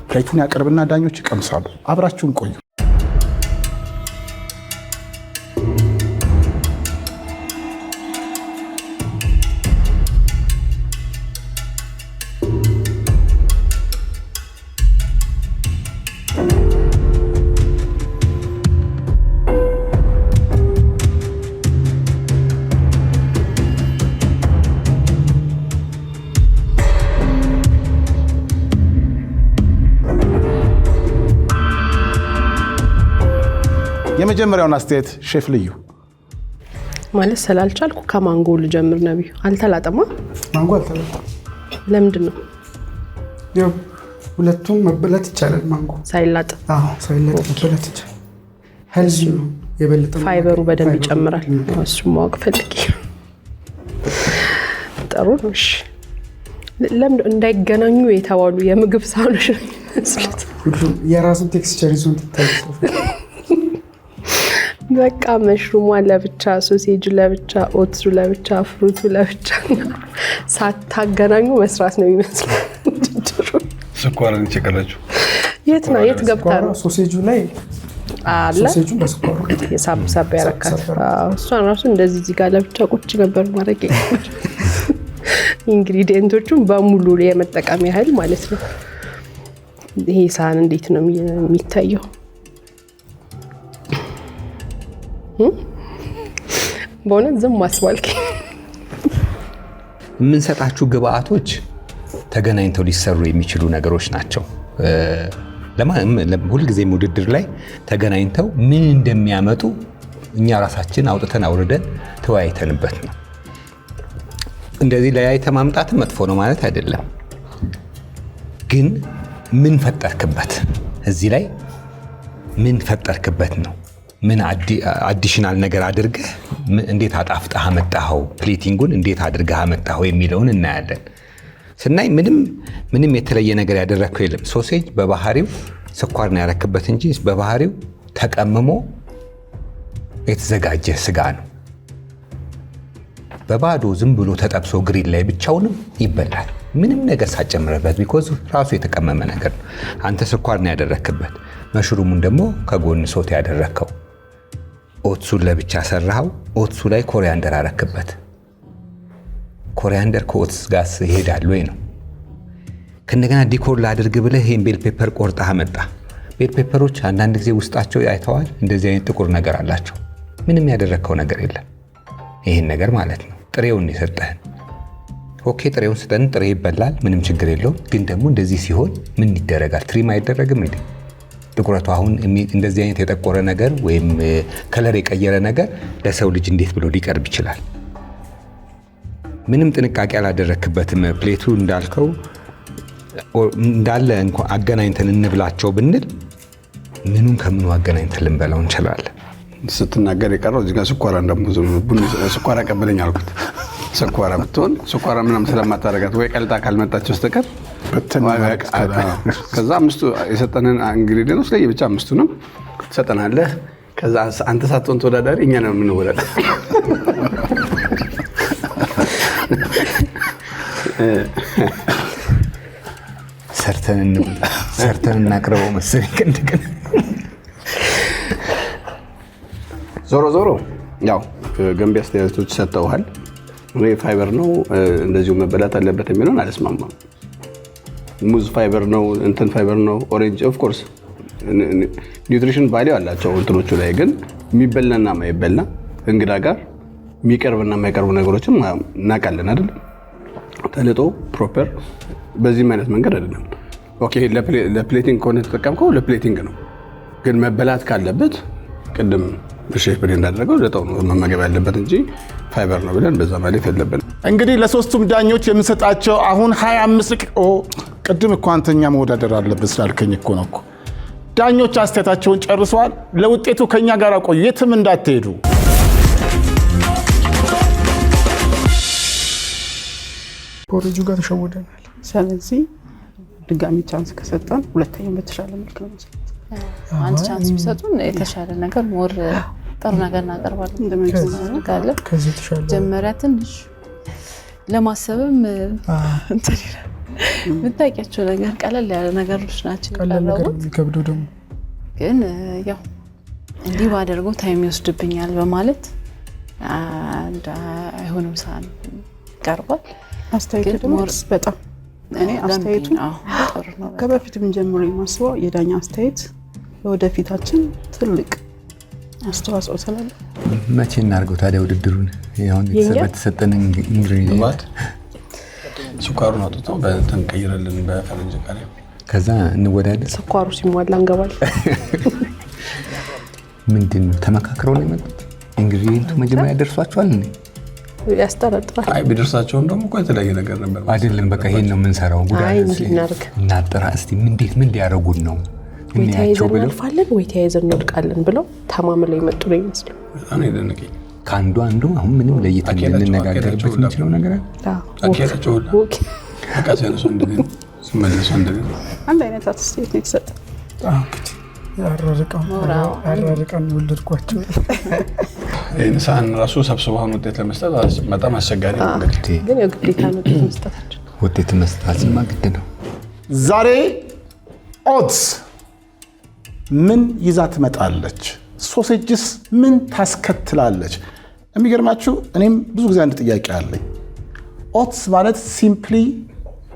ፕሌቱን ያቀርብና ዳኞች ይቀምሳሉ። አብራችሁን ቆዩ። የመጀመሪያውን አስተያየት ሼፍ ልዩ ማለት ስላልቻልኩ ከማንጎ ልጀምር። ነብዩ አልተላጠማ? ማንጎ አልተላጠም። ለምንድን ነው? ያው ሁለቱም መበላት ይቻላል። ማንጎ ሳይላጥ? አዎ ሳይላጥ መበላት ይቻላል። ሄልዚ ነው የበለጠ ፋይበሩ በደንብ ይጨምራል። እሱ ማወቅ ፈልጌ። ጥሩ ነው። እሺ ለምን እንዳይገናኙ የተባሉ የምግብ ሳህኖች ነው የሚመስሉት? ሁሉም የራሱን ቴክስቸር ይዞ እንድታይሰው በቃ መሽሩሟ ለብቻ፣ ሶሴጅ ለብቻ፣ ኦትሱ ለብቻ፣ ፍሩቱ ለብቻ ሳታገናኙ መስራት ነው የሚመስለው። ስኳርን ቸቀላችሁ የት ነው? የት ገብታ ነው? ሶሴጁ ላይ አለ። ሶሴጁ በስኳሩ የሳብ ያረካል። እሷን ራሱ እንደዚህ እዚህ ጋር ለብቻ ቁጭ ነበር ማድረግ ነበር። ኢንግሪዲየንቶቹን በሙሉ የመጠቀም ያህል ማለት ነው። ይሄ ሳህን እንዴት ነው የሚታየው? በእውነት ዝም ማስባልክ። የምንሰጣችሁ ግብአቶች ተገናኝተው ሊሰሩ የሚችሉ ነገሮች ናቸው። ሁልጊዜም ውድድር ላይ ተገናኝተው ምን እንደሚያመጡ እኛ ራሳችን አውጥተን አውርደን ተወያይተንበት ነው። እንደዚህ ለያይተ ማምጣት መጥፎ ነው ማለት አይደለም። ግን ምን ፈጠርክበት? እዚህ ላይ ምን ፈጠርክበት ነው። ምን አዲሽናል ነገር አድርገህ እንዴት አጣፍጠህ አመጣኸው፣ ፕሌቲንጉን እንዴት አድርገህ አመጣኸው የሚለውን እናያለን። ስናይ ምንም የተለየ ነገር ያደረግከው የለም። ሶሴጅ በባህሪው ስኳር ነው ያረክበት እንጂ በባህሪው ተቀምሞ የተዘጋጀ ስጋ ነው። በባዶ ዝም ብሎ ተጠብሶ ግሪል ላይ ብቻውንም ይበላል፣ ምንም ነገር ሳጨምረበት፣ ቢኮዝ ራሱ የተቀመመ ነገር ነው። አንተ ስኳር ነው ያደረክበት። መሽሩሙን ደግሞ ከጎን ሶት ያደረከው። ኦትሱን ለብቻ ሰራኸው። ኦትሱ ላይ ኮሪያንደር አረክበት። ኮሪያንደር ከኦትስ ጋር ይሄዳል ወይ ነው። ከእንደገና ዲኮር ላድርግ ብለህ ይሄን ቤል ፔፐር ቆርጠህ አመጣ። ቤል ፔፐሮች አንዳንድ ጊዜ ውስጣቸው አይተዋል፣ እንደዚህ አይነት ጥቁር ነገር አላቸው። ምንም ያደረከው ነገር የለም። ይሄን ነገር ማለት ነው ጥሬውን የሰጠህን። ኦኬ ጥሬውን ስጠን፣ ጥሬ ይበላል፣ ምንም ችግር የለውም። ግን ደግሞ እንደዚህ ሲሆን ምን ይደረጋል? ትሪም አይደረግም እንዴ? ጥቁረቱ አሁን እንደዚህ አይነት የጠቆረ ነገር ወይም ከለር የቀየረ ነገር ለሰው ልጅ እንዴት ብሎ ሊቀርብ ይችላል? ምንም ጥንቃቄ አላደረክበትም። ፕሌቱ እንዳልከው እንዳለ እንኳን አገናኝተን እንብላቸው ብንል ምኑን ከምኑ አገናኝተን ልንበላው እንችላለን? ስትናገር የቀረው እዚህ ጋር ስኳራ ስኳራ ቀበለኝ አልኩት። ስኳራ ብትሆን ስኳራ ምናምን ስለማታረጋት ወይ ቀልጣ ካልመጣች በስተቀር ከዛ አምስቱ የሰጠንን ኢንግሪዲየንቶች ላይ ብቻ አምስቱንም ትሰጠናለህ። ከዛ አንተ ሳትሆን ተወዳዳሪ እኛ ነው የምንወዳደር። ሰርተን እናቅርበው መሰለኝ። እንደገና ዞሮ ያው ገንቢ አስተያየቶች ሰጥተውሃል። ወይ ፋይበር ነው እንደዚሁ መበላት አለበት የሚለውን አልስማማም። ሙዝ ፋይበር ነው፣ እንትን ፋይበር ነው፣ ኦሬንጅ ኦፍ ኮርስ ኒውትሪሽን ቫልዩ አላቸው እንትኖቹ ላይ። ግን የሚበላና የማይበላ እንግዳ ጋር የሚቀርብና የማይቀርቡ ነገሮችን እናውቃለን አይደል? ተልጦ ፕሮፐር በዚህም አይነት መንገድ አይደለም። ኦኬ ለፕሌቲንግ ከሆነ ተጠቀምከው ለፕሌቲንግ ነው። ግን መበላት ካለበት ቅድም በሼፍ ብሬ እንዳደረገው ለጣው ነው መመገብ ያለበት እንጂ ፋይበር ነው ብለን በዛ ማለት የለብንም። እንግዲህ ለሶስቱም ዳኞች የምንሰጣቸው አሁን 25 ቅድም እኮ አንተኛ መወዳደር አለበት ስላልከኝ እኮ ነው እኮ። ዳኞች አስተያየታቸውን ጨርሰዋል። ለውጤቱ ከኛ ጋር ቆዩ፣ የትም እንዳትሄዱ። ፖርጁ ጋር ተሸውደናል። ስለዚህ ድጋሚ ቻንስ ከሰጠን ሁለተኛው በተሻለ መልክ ነው መስራት። አንድ ቻንስ ቢሰጡን የተሻለ ነገር ሞር ጥሩ ነገር እናቀርባለን እንደምንፈልጋለን። ከዚህ ተሻለ ጀመሪያ ትንሽ ለማሰብም እንትን ይላል። የምታውቂያቸው ነገር ቀለል ያለ ነገሮች ናቸው። ቀለል ነገር የሚከብደው ደግሞ ግን ያው እንዲህ ባደርገው ታይም ይወስድብኛል በማለት አይሆንም ሳን ቀርቧል። አስተያየቱ ደግሞ በጣም እኔ አስተያየቱ ከበፊትም ጀምሮ የማስበው የዳኛ አስተያየት ለወደፊታችን ትልቅ አስተዋጽኦ ስላለ መቼ እናድርገው ታዲያ ውድድሩን? አሁን የተሰጠን ኢንግሪዲየንት ስኳሩን አውጥተው በእንትን ቀይረልን በፈረንጅ ቃል ከዛ እንወዳደር። ስኳሩ ሲሟላ እንገባለን። ምንድን ነው ተመካክረው ነው የመጡት? ኢንግሪዲየንቱ መጀመሪያ ደርሷቸዋል እንዴ? ያስጠረጥራል። አይ ቢደርሳቸውን ደግሞ እኮ የተለያየ ነገር ነበር አይደለም። በቃ ይሄን ነው የምንሰራው። እናጥራ እስቲ ምን ሊያደርጉን ነው? ወይ ተያይዘን እናልፋለን ወይ ተያይዘን እንወድቃለን ብለው ተማምለው የመጡ ነው ይመስሉ። እኔ ደንቀኝ ከአንዱ አንዱ አሁን ምንም ለይተን ልንነጋገርበት የምንችለው ነገር አለ? አኬታቸው በቃ ሲያነሱ እንደዚህ ሲመለሱ እንደዚህ አንድ አይነት አስተያየት ነው የተሰጠው። አራርቀን ወለድኳቸው። ይህን ሳህን ራሱ ሰብስበውን ውጤት ለመስጠት በጣም አስቸጋሪ ነው። እንግዲህ ግን የግዴታ ነው መስጠታቸው። ውጤት መስጠታችንማ ግድ ነው። ዛሬ ኦትስ ምን ይዛ ትመጣለች? ሶሴጅስ ምን ታስከትላለች? የሚገርማችሁ እኔም ብዙ ጊዜ አንድ ጥያቄ አለኝ። ኦትስ ማለት ሲምፕሊ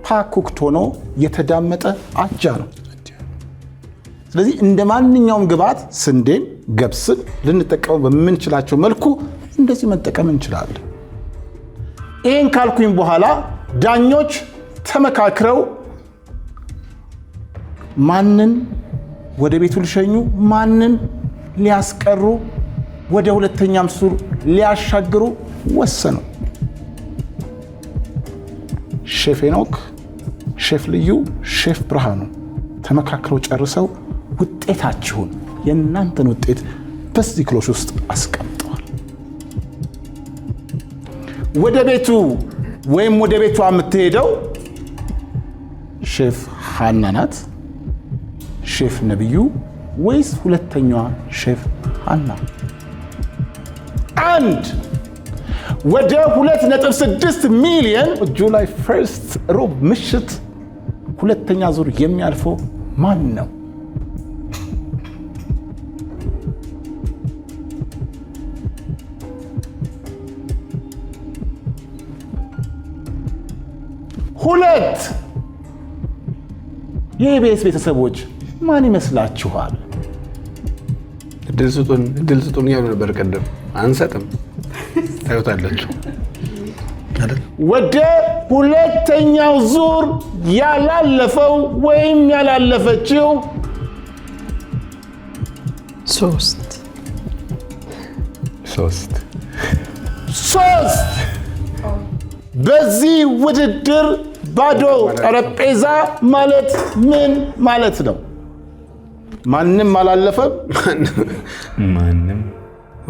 ፓኩክት ሆኖ የተዳመጠ አጃ ነው። ስለዚህ እንደ ማንኛውም ግብዓት ስንዴን፣ ገብስን ልንጠቀመው በምንችላቸው መልኩ እንደዚህ መጠቀም እንችላለን። ይህን ካልኩኝ በኋላ ዳኞች ተመካክረው ማንን ወደ ቤቱ ሊሸኙ፣ ማንን ሊያስቀሩ፣ ወደ ሁለተኛም ዙር ሊያሻግሩ ወሰኑ። ሼፍ ሄኖክ፣ ሼፍ ልዩ፣ ሼፍ ብርሃኑ ተመካክረው ጨርሰው ውጤታችሁን የእናንተን ውጤት በዚህ ክሎሽ ውስጥ አስቀምጠዋል። ወደ ቤቱ ወይም ወደ ቤቷ የምትሄደው ሼፍ ሃና ናት፣ ሼፍ ነብዩ ወይስ ሁለተኛዋ ሼፍ ሃና? አንድ ወደ 2.6 ሚሊዮን ጁላይ 1 ሮብ ምሽት ሁለተኛ ዙር የሚያልፈው ማን ነው? ሁለት የኢቢኤስ ቤተሰቦች ማን ይመስላችኋል? እድል ስጡን እያሉ ነበር ቀደም። አንሰጥም፣ ታዩታላችሁ። ወደ ሁለተኛው ዙር ያላለፈው ወይም ያላለፈችው ሶስት በዚህ ውድድር ባዶ ጠረጴዛ ማለት ምን ማለት ነው? ማንም አላለፈም። ማንም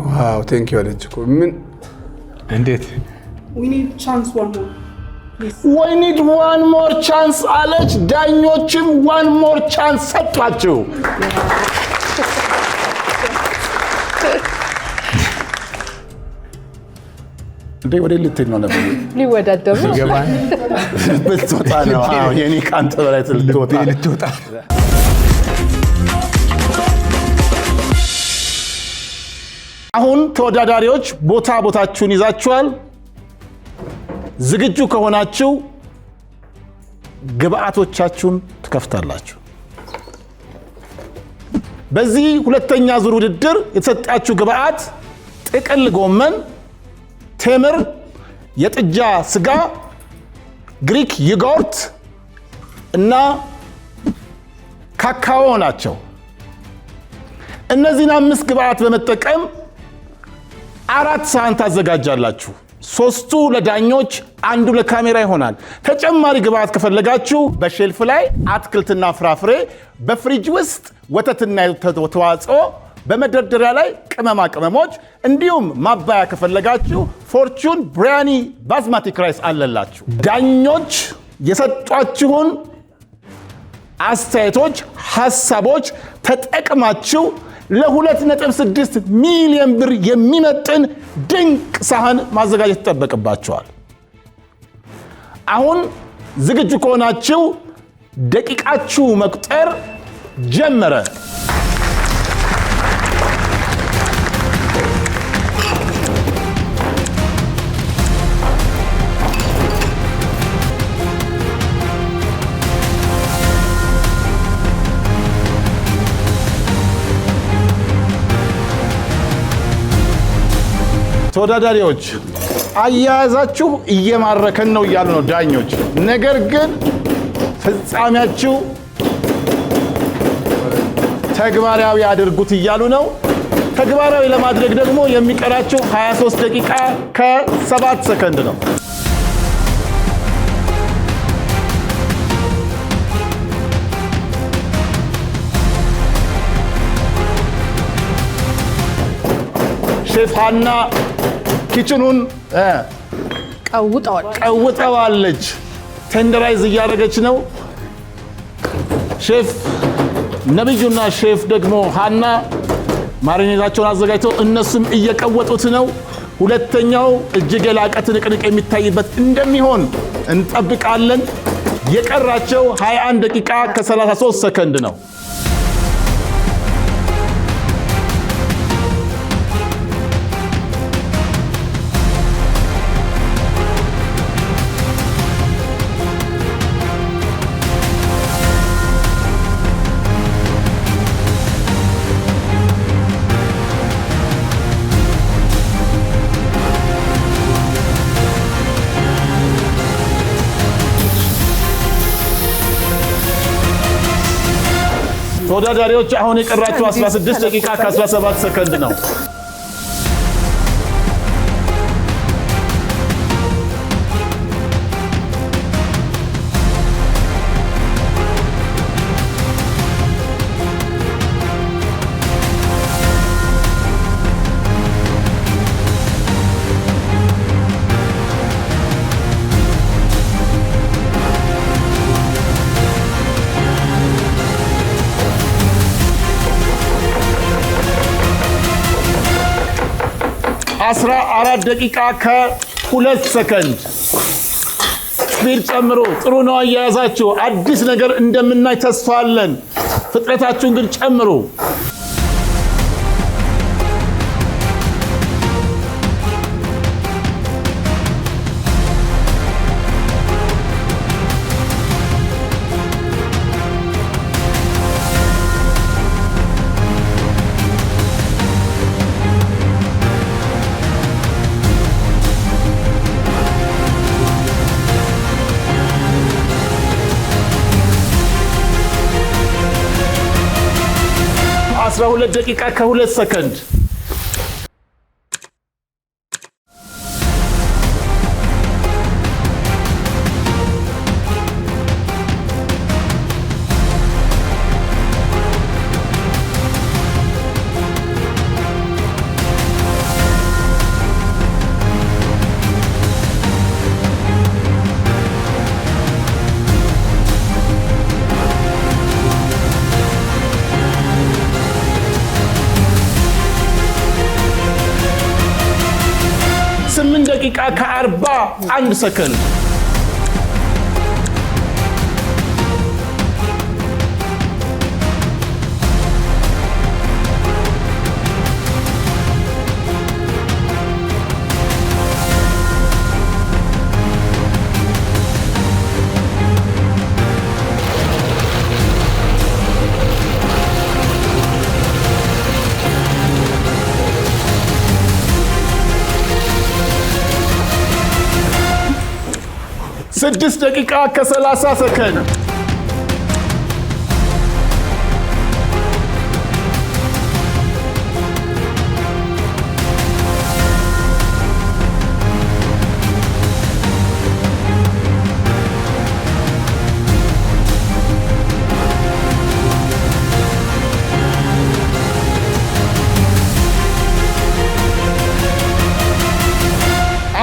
ዋው ቴንክ ዩ አለች እኮ ምን እንዴት we need chance one more we need one more chance አለች። ዳኞችም one more chance ሰጣችሁ። እንዴ ወደ ልትሄድ ነው ነበር? ሊወዳደሩ ገባን ልትወጣ ነው? አዎ የኔ ካንተ በላይ ልትወጣ። አሁን ተወዳዳሪዎች ቦታችሁን ይዛችኋል። ዝግጁ ከሆናችሁ ግብአቶቻችሁን ትከፍታላችሁ። በዚህ ሁለተኛ ዙር ውድድር የተሰጣችሁ ግብአት ጥቅል ጎመን፣ ቴምር፣ የጥጃ ስጋ፣ ግሪክ ዮጉርት እና ካካኦ ናቸው። እነዚህን 5 ግብአት በመጠቀም 4 ሳህን ታዘጋጃላችሁ። 3ቱ ለዳኞች፣ 1ዱ ለካሜራ ይሆናል። ተጨማሪ ግብአት ከፈለጋችሁ በሼልፍ ላይ አትክልትና ፍራፍሬ፣ በፍሪጅ ውስጥ ወተትና ተዋጽኦ፣ በመደርደሪያ ላይ ቅመማ ቅመሞች፣ እንዲሁም ማባያ ከፈለጋችሁ ፎርቹን ብሪያኒ ባዝማቲክ ራይስ አለላችሁ። ዳኞች የሰጧችሁን አስተያየቶች፣ ሐሳቦች ተጠቅማችሁ ለ2.6 ሚሊዮን ብር የሚመጥን ድንቅ ሳህን ማዘጋጀት ይጠበቅባችኋል። አሁን ዝግጁ ከሆናችሁ ደቂቃችሁ መቁጠር ጀመረ። ተወዳዳሪዎች አያያዛችሁ እየማረከን ነው እያሉ ነው ዳኞች። ነገር ግን ፍጻሜያችሁ ተግባራዊ አድርጉት እያሉ ነው። ተግባራዊ ለማድረግ ደግሞ የሚቀራችሁ 23 ደቂቃ ከ7 ሰከንድ ነው። ሼፍ ሃና ኪችኑን ቀውጠዋለች። ቴንደራይዝ እያደረገች ነው። ሼፍ ነብዩና ሼፍ ደግሞ ሃና ማሪኔታቸውን አዘጋጅተው እነሱም እየቀወጡት ነው። ሁለተኛው እጅግ የላቀ ትንቅንቅ የሚታይበት እንደሚሆን እንጠብቃለን። የቀራቸው 21 ደቂቃ ከ33 ሰከንድ ነው። ተወዳዳሪዎች አሁን የቀራችሁ 16 ደቂቃ ከ17 ሰከንድ ነው። 14 ደቂቃ ከ2 ሰከንድ ስፒድ ጨምሮ ጥሩ ነው አያያዛችሁ አዲስ ነገር እንደምናይ ተስፋ አለን ፍጥነታችሁን ግን ጨምሩ 12 ደቂቃ ከ2 ሰከንድ ደቂቃ ከ41 ሰከንድ ስድስት ደቂቃ ከ30 ሰከንድ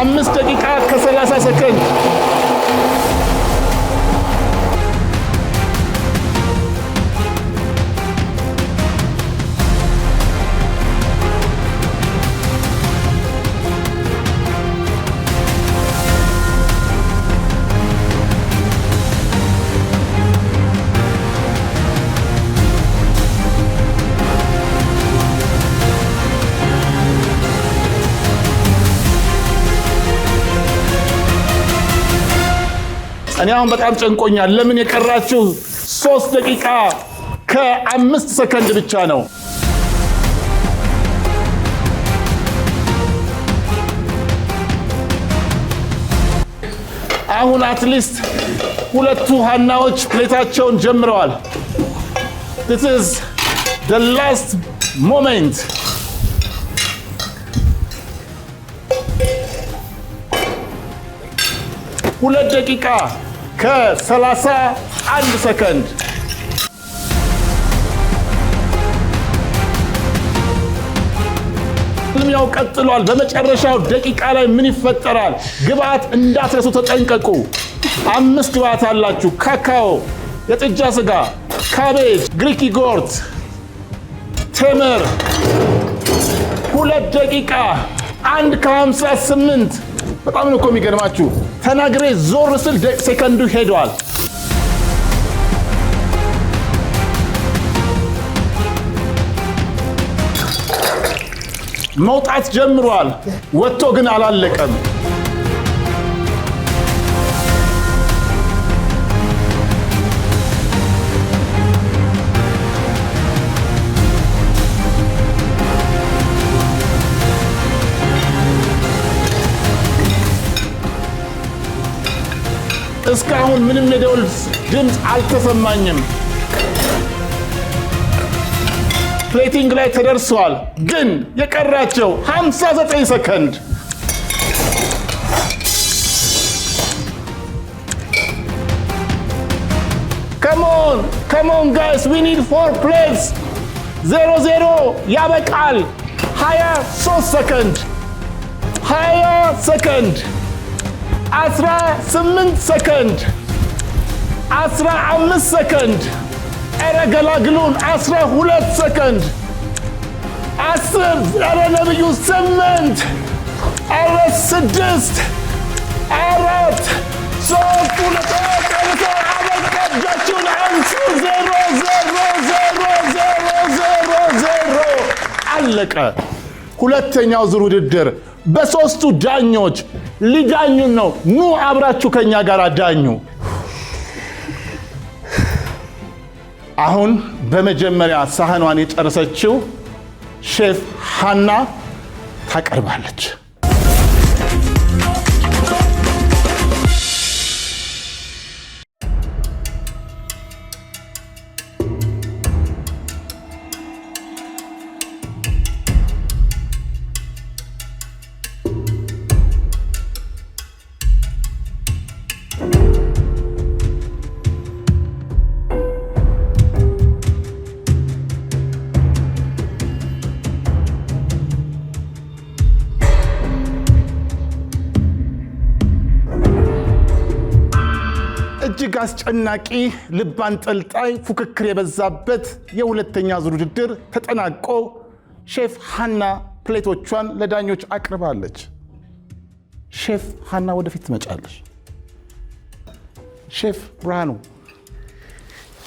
አምስት ደቂቃ ከ30 ሰከንድ እኔ አሁን በጣም ጨንቆኛል ለምን የቀራችሁ 3 ደቂቃ ከ5 ሰከንድ ብቻ ነው አሁን አትሊስት ሁለቱ ሃናዎች ፕሌታቸውን ጀምረዋል This is the last moment ሁለት ደቂቃ ከ31 ሰከንድ ልምያው ቀጥሏል በመጨረሻው ደቂቃ ላይ ምን ይፈጠራል ግብአት እንዳትረሱ ተጠንቀቁ 5 ግብአት አላችሁ ካካኦ የጥጃ ስጋ ካቤጅ ግሪክ ዮጉርት ቴምር 2 ደቂቃ 1 ከ58 በጣም ነው የሚገርማችሁ ተናግሬ ዞር ስል ሰከንዱ ሄዷል መውጣት ጀምሯል ወጥቶ ግን አላለቀም እስካሁን ምንም የደወል ድምፅ አልተሰማኝም ፕሌቲንግ ላይ ተደርሷል ግን የቀራቸው 59 ሰከንድ Come on guys we need 4 plates 0-0 ያበቃል 23 ሰከንድ 20 ሰከንድ 18 ሰከንድ 15 ሰከንድ አረጋግሉን 12 ሰከንድ 10 አረ ነብዩ 8 4 6 4 3 2 አበቃጃችሁን አንሱ 0 0 0 0 0 አለቀ። ሁለተኛው ዙር ውድድር በሶስቱ ዳኞች ሊዳኙን ነው። ኑ አብራችሁ ከኛ ጋር ዳኙ። አሁን በመጀመሪያ ሳህኗን የጨረሰችው ሼፍ ሃና ታቀርባለች። እጅግ አስጨናቂ ልብ አንጠልጣይ ፉክክር የበዛበት የሁለተኛ ዙር ውድድር ተጠናቆ ሼፍ ሃና ፕሌቶቿን ለዳኞች አቅርባለች። ሼፍ ሃና ወደፊት ትመጫለሽ። ሼፍ ብርሃኑ።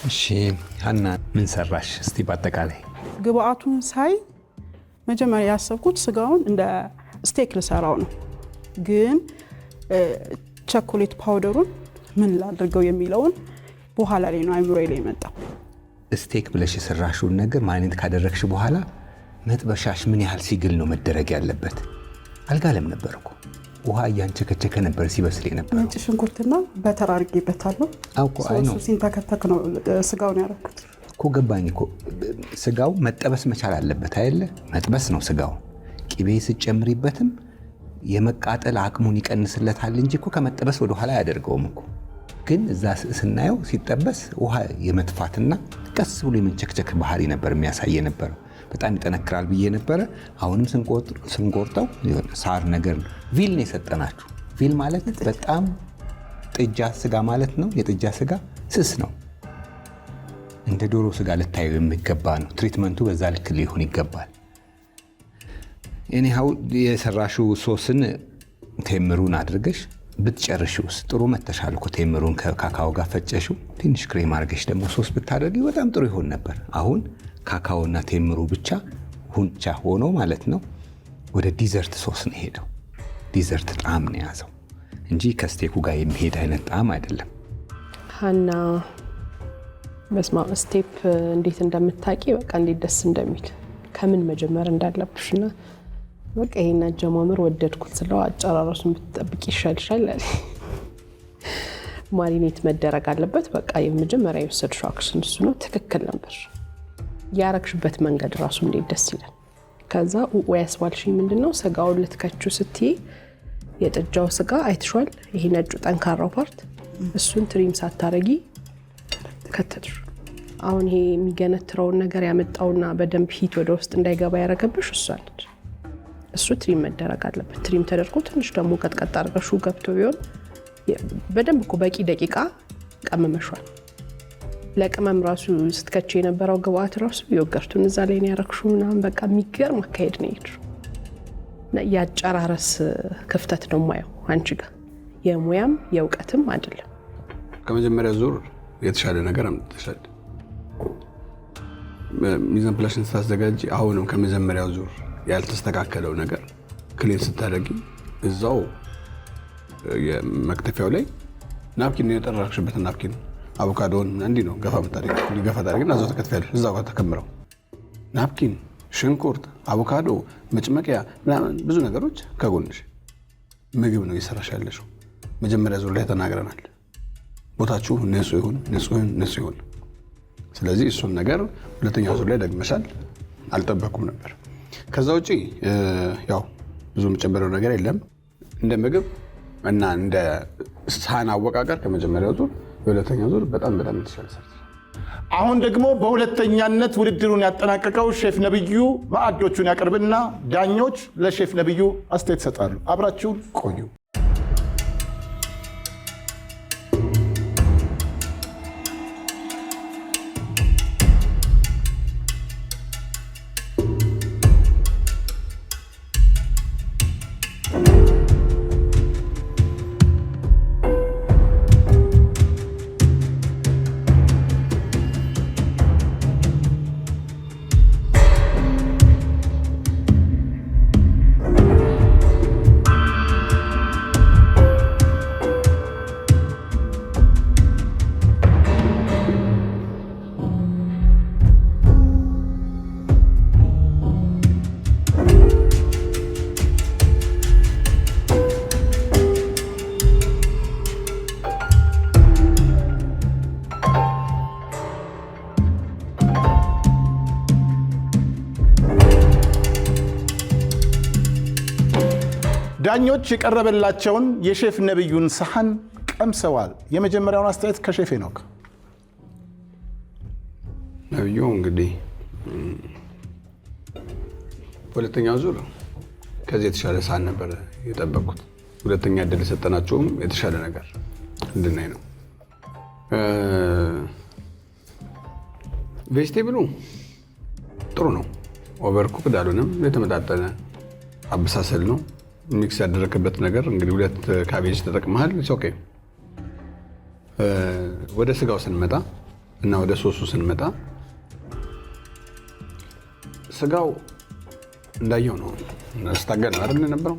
እሺ ሃና ምን ሰራሽ? እስቲ በአጠቃላይ ግብአቱን ሳይ መጀመሪያ ያሰብኩት ስጋውን እንደ ስቴክ ልሰራው ነው፣ ግን ቸኮሌት ፓውደሩን ምን ላድርገው የሚለውን በኋላ ላይ ነው አይምሮዬ ላይ መጣው። ስቴክ ብለሽ የሰራሽውን ነገር ማግኔት ካደረግሽ በኋላ መጥበሻሽ ምን ያህል ሲግል ነው መደረግ ያለበት? አልጋለም ነበር እኮ ውሃ እያንቸከቸከ ነበር ሲበስል ነበር። ነጭ ሽንኩርትና በተር አድርጌበታለሁ። አውቆ አይ ነው ሲንተከተክ ነው ስጋውን ያደረኩት እኮ። ገባኝ እኮ ስጋው መጠበስ መቻል አለበት አይደለ? መጥበስ ነው ስጋው። ቂቤ ስጨምሪበትም የመቃጠል አቅሙን ይቀንስለታል እንጂ እኮ ከመጠበስ ወደ ኋላ አያደርገውም እኮ። ግን እዛ ስናየው ሲጠበስ ውሃ የመጥፋትና ቀስ ብሎ የመንቸክቸክ ባህሪ ነበር የሚያሳየ ነበር። በጣም ይጠነክራል ብዬ ነበረ። አሁንም ስንቆርጠው ሳር ነገር ቪል ነው የሰጠናችሁ። ቪል ማለት በጣም ጥጃ ስጋ ማለት ነው። የጥጃ ስጋ ስስ ነው። እንደ ዶሮ ስጋ ልታየው የሚገባ ነው። ትሪትመንቱ በዛ ልክ ሊሆን ይገባል። እኔው የሰራሽው ሶስን ቴምሩን አድርገሽ ብትጨርሺውስ ጥሩ መተሻል እኮ። ቴምሩን ከካካኦ ጋር ፈጨሽው፣ ትንሽ ክሬም አድርገሽ ደግሞ ሶስ ብታደርጊ በጣም ጥሩ ይሆን ነበር። አሁን ካካኦና ቴምሩ ብቻ ሁንቻ ሆኖ ማለት ነው ወደ ዲዘርት ሶስ ነው ሄደው። ዲዘርት ጣዕም ነው ያዘው እንጂ ከስቴኩ ጋር የሚሄድ አይነት ጣዕም አይደለም። ሃና በስማ ስቴፕ እንዴት እንደምታቂ በቃ እንዴት ደስ እንደሚል ከምን መጀመር እንዳለብሽና በቃ ይሄን አጀማመር ወደድኩት ስለው አጨራረሱን ብትጠብቂ ይሻልሻል አለ። ማሪኔት መደረግ አለበት በቃ የመጀመሪያ የወሰድሽው አክሽን እሱ ነው። ትክክል ነበር። ያረክሽበት መንገድ ራሱ እንዴት ደስ ይላል። ከዛ ወያስ ዋልሽኝ ምንድነው ስጋውን ልትከቹ ስትይ የጥጃው ስጋ አይተሽዋል። ይሄ ነጩ ጠንካራው ፓርት እሱን ትሪም ሳታረጊ ከተትሽ። አሁን ይሄ የሚገነትረውን ነገር ያመጣውና በደንብ ሂት ወደ ውስጥ እንዳይገባ ያረገብሽ እሱ አለች። እሱ ትሪም መደረግ አለበት። ትሪም ተደርጎ ትንሽ ደግሞ ቀጥቀጥ አድርገሹ ገብቶ ቢሆን በደንብ እኮ በቂ ደቂቃ ቀመመሻል። ለቅመም ራሱ ስትከቺ የነበረው ግብአት ራሱ ዮገርቱን እዛ ላይ ነው ያረክሹ ምናምን በቃ የሚገርም አካሄድ ነው የሄድሽው። ያጨራረስ ክፍተት ነው ማየው አንቺ ጋር የሙያም የእውቀትም አይደለም። ከመጀመሪያ ዙር የተሻለ ነገር አምጥተሻል። ሚዛን ፕላሽን ስታዘጋጂ አሁንም ከመጀመሪያው ዙር ያልተስተካከለው ነገር ክሊን ስታደርጊ እዛው የመክተፊያው ላይ ናፕኪን የጠራክሽበትን ናፕኪን አቮካዶን እንዲህ ነው ገፋ ታደርጊና እዛው ተከትፊያለሽ። እዛው ጋር ተከምረው ናፕኪን፣ ሽንኩርት፣ አቮካዶ፣ መጭመቂያ ምናምን ብዙ ነገሮች ከጎንሽ ምግብ ነው እየሰራሽ ያለሽው። መጀመሪያ ዙር ላይ ተናግረናል። ቦታችሁ ንጹህ ይሁን፣ ንጹህ ይሁን። ስለዚህ እሱን ነገር ሁለተኛው ዙር ላይ ደግመሻል። አልጠበኩም ነበር። ከዛ ውጪ ያው ብዙ የምጨምረው ነገር የለም። እንደ ምግብ እና እንደ ሳህን አወቃቀር ከመጀመሪያው ዙር የሁለተኛው ዙር በጣም የተሻለ ሰርተሻል። አሁን ደግሞ በሁለተኛነት ውድድሩን ያጠናቀቀው ሼፍ ነብዩ ማዕዶቹን ያቀርብና ዳኞች ለሼፍ ነብዩ አስተያየት ይሰጣሉ። አብራችሁን ቆዩ። ዳኞች የቀረበላቸውን የሼፍ ነብዩን ሳህን ቀምሰዋል። የመጀመሪያውን አስተያየት ከሼፍ ሄኖክ። ነብዩ እንግዲህ ሁለተኛው ዙር ከዚህ የተሻለ ሳህን ነበር የጠበቁት። ሁለተኛ እድል የሰጠናቸውም የተሻለ ነገር እንድናይ ነው። ቬጅቴብሉ ጥሩ ነው። ኦቨርኩክድ አልሆነም። የተመጣጠነ አበሳሰል ነው። ሚክስ ያደረክበት ነገር እንግዲህ 2 ካቤጅ ተጠቅመሃል። ኦኬ። ወደ ስጋው ስንመጣ እና ወደ ሶሱ ስንመጣ ስጋው እንዳየው ነው። ስታገል አይደል ነበረው።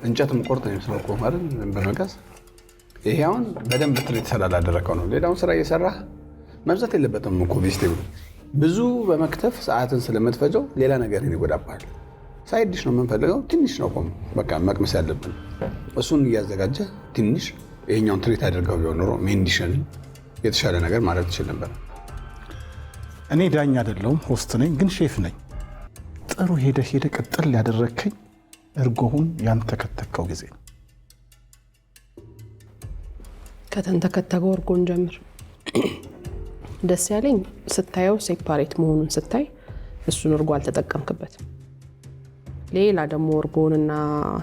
እንጨት መቆርጥ ነው የሰራው እኮ አይደል በመቀስ። ይሄ አሁን በደንብ ትሪት ስላላደረከው ነው። ሌላውን ስራ እየሰራህ መብዛት የለበትም እኮ ቬጅቴብሉ። ብዙ በመክተፍ ሰዓትን ስለምትፈጀው ሌላ ነገር ይጎዳባል። ሳይድ ዲሽ ነው የምንፈልገው። ትንሽ ነው ቆም በቃ መቅመስ ያለብን። እሱን እያዘጋጀ ትንሽ ይሄኛውን ትሪት አድርገው ቢሆን ኖሮ ሜን ዲሽን የተሻለ ነገር ማለት ትችል ነበር። እኔ ዳኛ አይደለሁም ሆስት ነኝ፣ ግን ሼፍ ነኝ። ጥሩ ሄደ ቅጥል ያደረከኝ እርጎውን ያንተከተከው ጊዜ ነው። ከተንተከተከው እርጎን ጀምር። ደስ ያለኝ ስታየው ሴፓሬት መሆኑን ስታይ እሱን እርጎ አልተጠቀምክበትም። ሌላ ደግሞ እርጎንና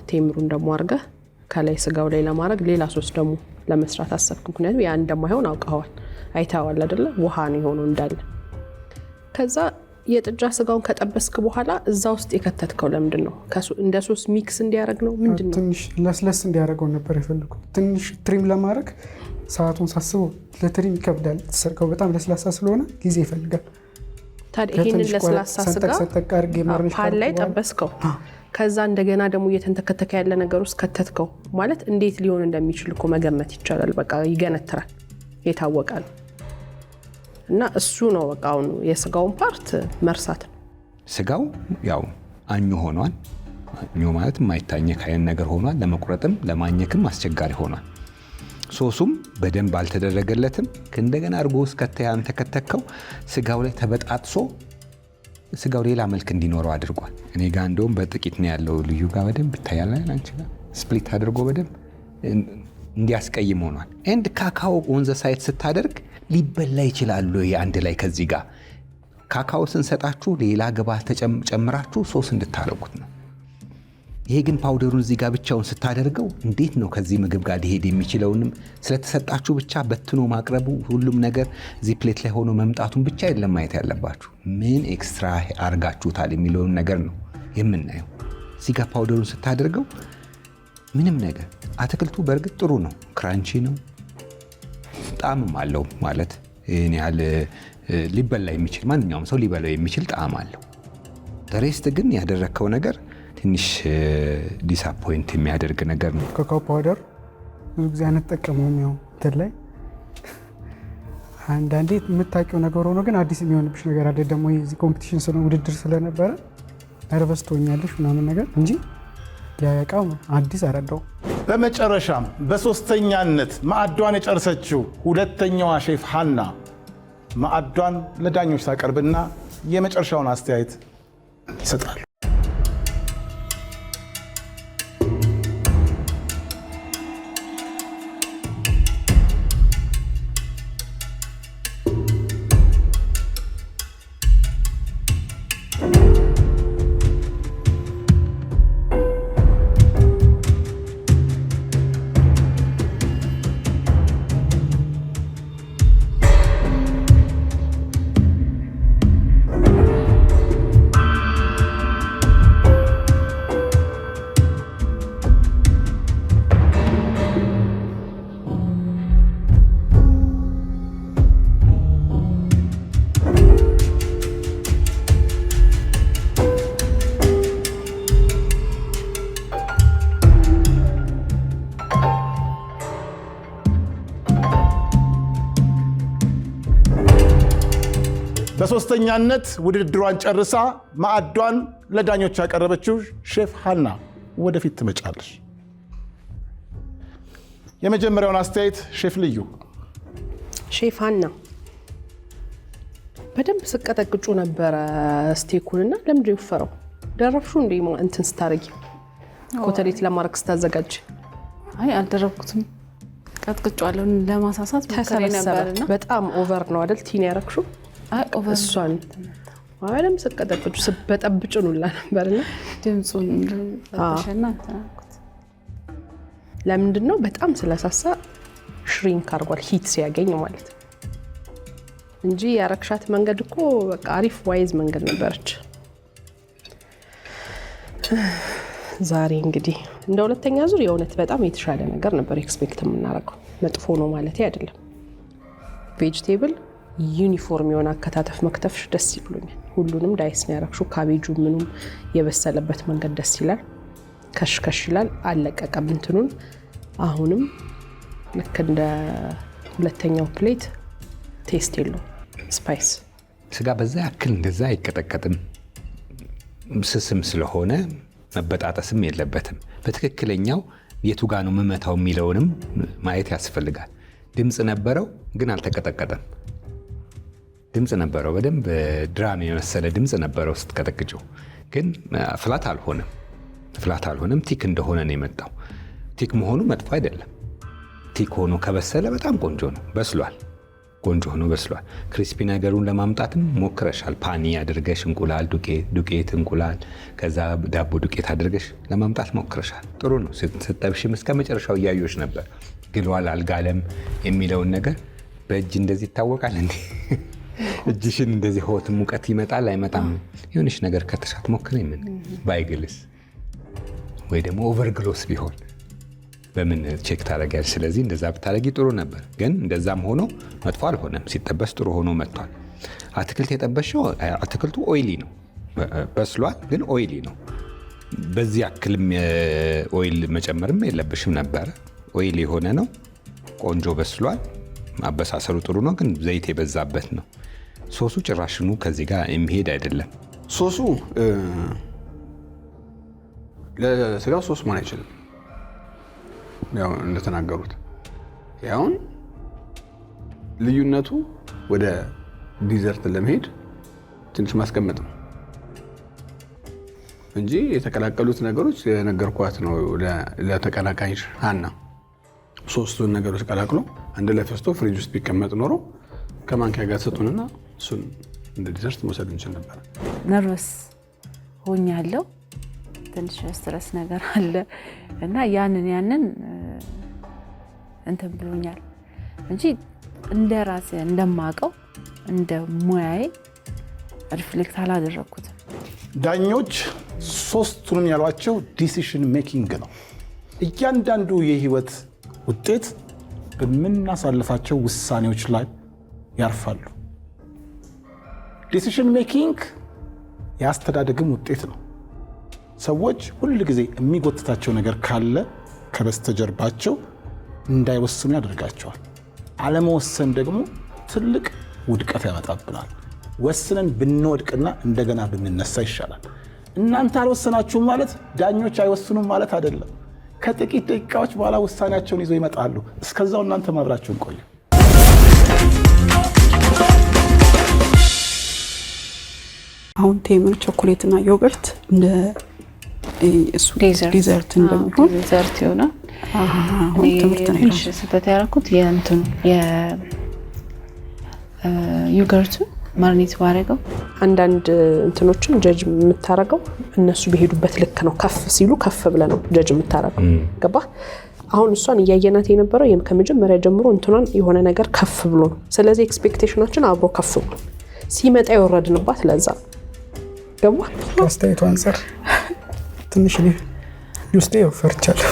ቴምሩን ደግሞ አድርገህ ከላይ ስጋው ላይ ለማድረግ ሌላ ሶስ ደግሞ ለመስራት አሰብክ። ምክንያቱም ያ እንደማይሆን አውቀዋል፣ አይተዋል አይደለ? ውሃ ነው የሆነው እንዳለ። ከዛ የጥጃ ስጋውን ከጠበስክ በኋላ እዛ ውስጥ የከተትከው ለምንድን ነው? እንደ ሶስ ሚክስ እንዲያደርግ ነው? ምንድን ነው? ትንሽ ለስለስ እንዲያደርገው ነበር የፈለኩት። ትንሽ ትሪም ለማድረግ ሰዓቱን ሳስበው ለትሪም ይከብዳል። ተሰርቀው በጣም ለስላሳ ስለሆነ ጊዜ ይፈልጋል። ታዲያ ይሄንን ለስላሳ ስጋ ፓን ላይ ጠበስከው፣ ከዛ እንደገና ደግሞ እየተንተከተከ ያለ ነገር ውስጥ ከተትከው ማለት እንዴት ሊሆን እንደሚችል እኮ መገመት ይቻላል። በቃ ይገነትራል፣ የታወቀ ነው። እና እሱ ነው በቃ አሁን የስጋውን ፓርት መርሳት ነው። ስጋው ያው አኙ ሆኗል። አኙ ማለት የማይታኘክ አይነት ነገር ሆኗል። ለመቁረጥም ለማኘክም አስቸጋሪ ሆኗል። ሶሱም በደንብ አልተደረገለትም። እንደገና አርጎ ውስጥ ከተከተከው ስጋው ላይ ተበጣጥሶ ስጋው ሌላ መልክ እንዲኖረው አድርጓል። እኔ ጋር እንደውም በጥቂት ነው ያለው። ልዩ ጋር በደንብ ይታያል። አንቺ ጋር ስፕሊት አድርጎ በደንብ እንዲያስቀይም ሆኗል። ኤንድ ካካኦ ወንዘ ሳይት ስታደርግ ሊበላ ይችላል አንድ ላይ ከዚህ ጋር ካካኦ ስንሰጣችሁ ሌላ ግብአት ተጨምራችሁ ሶስ እንድታረጉት ነው። ይሄ ግን ፓውደሩን እዚህ ጋር ብቻውን ስታደርገው እንዴት ነው ከዚህ ምግብ ጋር ሊሄድ የሚችለውንም ስለተሰጣችሁ ብቻ በትኖ ማቅረቡ ሁሉም ነገር እዚህ ፕሌት ላይ ሆኖ መምጣቱን ብቻ የለም ማየት ያለባችሁ። ምን ኤክስትራ አርጋችሁታል የሚለውን ነገር ነው የምናየው። እዚህ ጋር ፓውደሩን ስታደርገው ምንም ነገር አትክልቱ በእርግጥ ጥሩ ነው፣ ክራንቺ ነው፣ ጣዕምም አለው። ማለት ይህን ያህል ሊበላ የሚችል ማንኛውም ሰው ሊበላው የሚችል ጣዕም አለው። ሬስት ግን ያደረግከው ነገር ትንሽ ዲስአፖይንት የሚያደርግ ነገር ነው። ኮኮ ፓውደር ብዙ ጊዜ አንጠቀመውም። ያው እንትን ላይ አንዳንዴ የምታውቂው ነገር ሆኖ ግን አዲስ የሚሆንብሽ ነገር አለ። ደግሞ የዚህ ኮምፒቲሽን ስለሆነ ውድድር ስለነበረ ነርቨስ ትሆኛለሽ ምናምን ነገር እንጂ ያቃው አዲስ አረዳው። በመጨረሻም በሶስተኛነት ማዕዷን የጨረሰችው ሁለተኛዋ ሼፍ ሀና ማዕዷን ለዳኞች ታቀርብና የመጨረሻውን አስተያየት ይሰጣሉ። በሶስተኛነት ውድድሯን ጨርሳ ማዕዷን ለዳኞች ያቀረበችው ሼፍ ሀና ወደፊት ትመጫለሽ። የመጀመሪያውን አስተያየት ሼፍ ልዩ። ሼፍ ሀና በደንብ ስቀጠቅጩ ነበረ ስቴኩንና ለምንድን የወፈረው? ደረብሹ እንዴ እንትን ስታረጊ ኮተሌት ለማረክ ስታዘጋጅ? አይ አልደረብኩትም። ቀጥቅጫለሁ ለማሳሳት ሞክሬ ነበርና በጣም ኦቨር ነው አይደል? ቲን ያረክሽው? አይ ኦቨር እሷን አይደለም ስቀጠቅጩ ስበጠብጭ ኑላ ነበርና ድምጹን ተሸና ተናኩት። ለምንድን ነው በጣም ስለሳሳ ሽሪንክ አርጓል ሂት ሲያገኝ ማለት ነው እንጂ ያረክሻት መንገድ እኮ በቃ አሪፍ ዋይዝ መንገድ ነበርች። ዛሬ እንግዲህ እንደ ሁለተኛ ዙር የእውነት በጣም የተሻለ ነገር ነበር ኤክስፔክት የምናደርገው። መጥፎ ነው ማለት አይደለም። ቬጂቴብል ዩኒፎርም የሆነ አከታተፍ መክተፍሽ ደስ ይብሎኛል። ሁሉንም ዳይስ ነው ያረክሹ። ካቤጁ ምኑም የበሰለበት መንገድ ደስ ይላል። ከሽከሽ ይላል። አለቀቀም እንትኑን። አሁንም ልክ እንደ ሁለተኛው ፕሌት ቴስት የለው ስፓይስ። ስጋ በዛ ያክል እንደዛ አይቀጠቀጥም። ስስም ስለሆነ መበጣጠስም የለበትም። በትክክለኛው የቱ ጋ ነው የምመታው የሚለውንም ማየት ያስፈልጋል። ድምፅ ነበረው ግን አልተቀጠቀጠም። ድምፅ ነበረው፣ በደንብ ድራም የመሰለ ድምፅ ነበረው ስትቀጠቅጭው፣ ግን ፍላት አልሆነም። ቲክ እንደሆነ ነው የመጣው። ቲክ መሆኑ መጥፎ አይደለም። ቲክ ሆኖ ከበሰለ በጣም ቆንጆ ነው፣ በስሏል። ቆንጆ ሆኖ በስሏል። ክሪስፒ ነገሩን ለማምጣትም ሞክረሻል። ፓኒ አድርገሽ እንቁላል ዱቄት እንቁላል ከዛ ዳቦ ዱቄት አድርገሽ ለማምጣት ሞክረሻል። ጥሩ ነው። ስትጠብሽም እስከ መጨረሻው እያዩሽ ነበር። ግሏል አልጋለም የሚለውን ነገር በእጅ እንደዚህ ይታወቃል እንዴ? እጅሽን እንደዚህ ሆት ሙቀት ይመጣል አይመጣም? የሆነሽ ነገር ከተሻት ሞክሬ ምን ባይግልስ ወይ ደግሞ ኦቨርግሎስ ቢሆን በምን ቼክ ታደርጊያለሽ? ስለዚህ እንደዛ ብታደርጊ ጥሩ ነበር። ግን እንደዛም ሆኖ መጥፎ አልሆነም። ሲጠበስ ጥሩ ሆኖ መጥቷል። አትክልት የጠበሽው አትክልቱ ኦይሊ ነው፣ በስሏል፣ ግን ኦይሊ ነው። በዚህ አክልም ኦይል መጨመርም የለብሽም ነበረ። ኦይሊ የሆነ ነው፣ ቆንጆ በስሏል። አበሳሰሉ ጥሩ ነው፣ ግን ዘይት የበዛበት ነው። ሶሱ ጭራሽኑ ከዚህ ጋር የሚሄድ አይደለም። ሶሱ ለስጋው ሶስ መሆን አይችልም። ያው እንደተናገሩት ያውን ልዩነቱ ወደ ዲዘርት ለመሄድ ትንሽ ማስቀመጥ ነው እንጂ የተቀላቀሉት ነገሮች የነገርኳት ነው። ለተቀናቃኝ ሀና ሶስቱን ነገሮች ቀላቅሎ አንድ ላይ ፈስቶ ፍሪጅ ውስጥ ቢቀመጥ ኖሮ ከማንኪያ ጋር ሰጡንና እሱን እንደ ዲዘርት መውሰድ እንችል ነበር። ነርቨስ ሆኛለሁ። ትንሽ ስትረስ ነገር አለ እና ያንን እንትን ብሎኛል እንጂ እንደ ራሴ እንደማቀው እንደ ሙያዬ ሪፍሌክት አላደረኩትም። ዳኞች ሶስቱንም ያሏቸው ዲሲሽን ሜኪንግ ነው። እያንዳንዱ የህይወት ውጤት በምናሳልፋቸው ውሳኔዎች ላይ ያርፋሉ። ዲሲሽን ሜኪንግ የአስተዳደግም ውጤት ነው። ሰዎች ሁል ጊዜ የሚጎትታቸው ነገር ካለ ከበስተጀርባቸው እንዳይወስኑ ያደርጋቸዋል። አለመወሰን ደግሞ ትልቅ ውድቀት ያመጣብናል። ወስነን ብንወድቅና እንደገና ብንነሳ ይሻላል። እናንተ አልወሰናችሁም ማለት ዳኞች አይወስኑም ማለት አይደለም። ከጥቂት ደቂቃዎች በኋላ ውሳኔያቸውን ይዘው ይመጣሉ። እስከዛው እናንተ ማብራችሁን ቆዩ። አሁን ቴምር ቾኮሌትና ዮገርት እንደ ዲዘርት እንደሚሆን ዲዘርት ይሆናል። አሁን ትምህርት ነው ትንሽ ስህተት ያደረኩት የእንትን የዮገርቱ ማርኔት ባረገው አንዳንድ እንትኖችን ጀጅ የምታረገው እነሱ በሄዱበት ልክ ነው። ከፍ ሲሉ ከፍ ብለ ነው ጀጅ የምታረገው። ገባ? አሁን እሷን እያየናት የነበረው ከመጀመሪያ ጀምሮ እንትኗን የሆነ ነገር ከፍ ብሎ ነው። ስለዚህ ኤክስፔክቴሽናችን አብሮ ከፍ ብሎ ሲመጣ የወረድንባት ለዛ ገባ? አስተያየቱ አንፃር ትንሽ ውስጤ ፈርቻለሁ።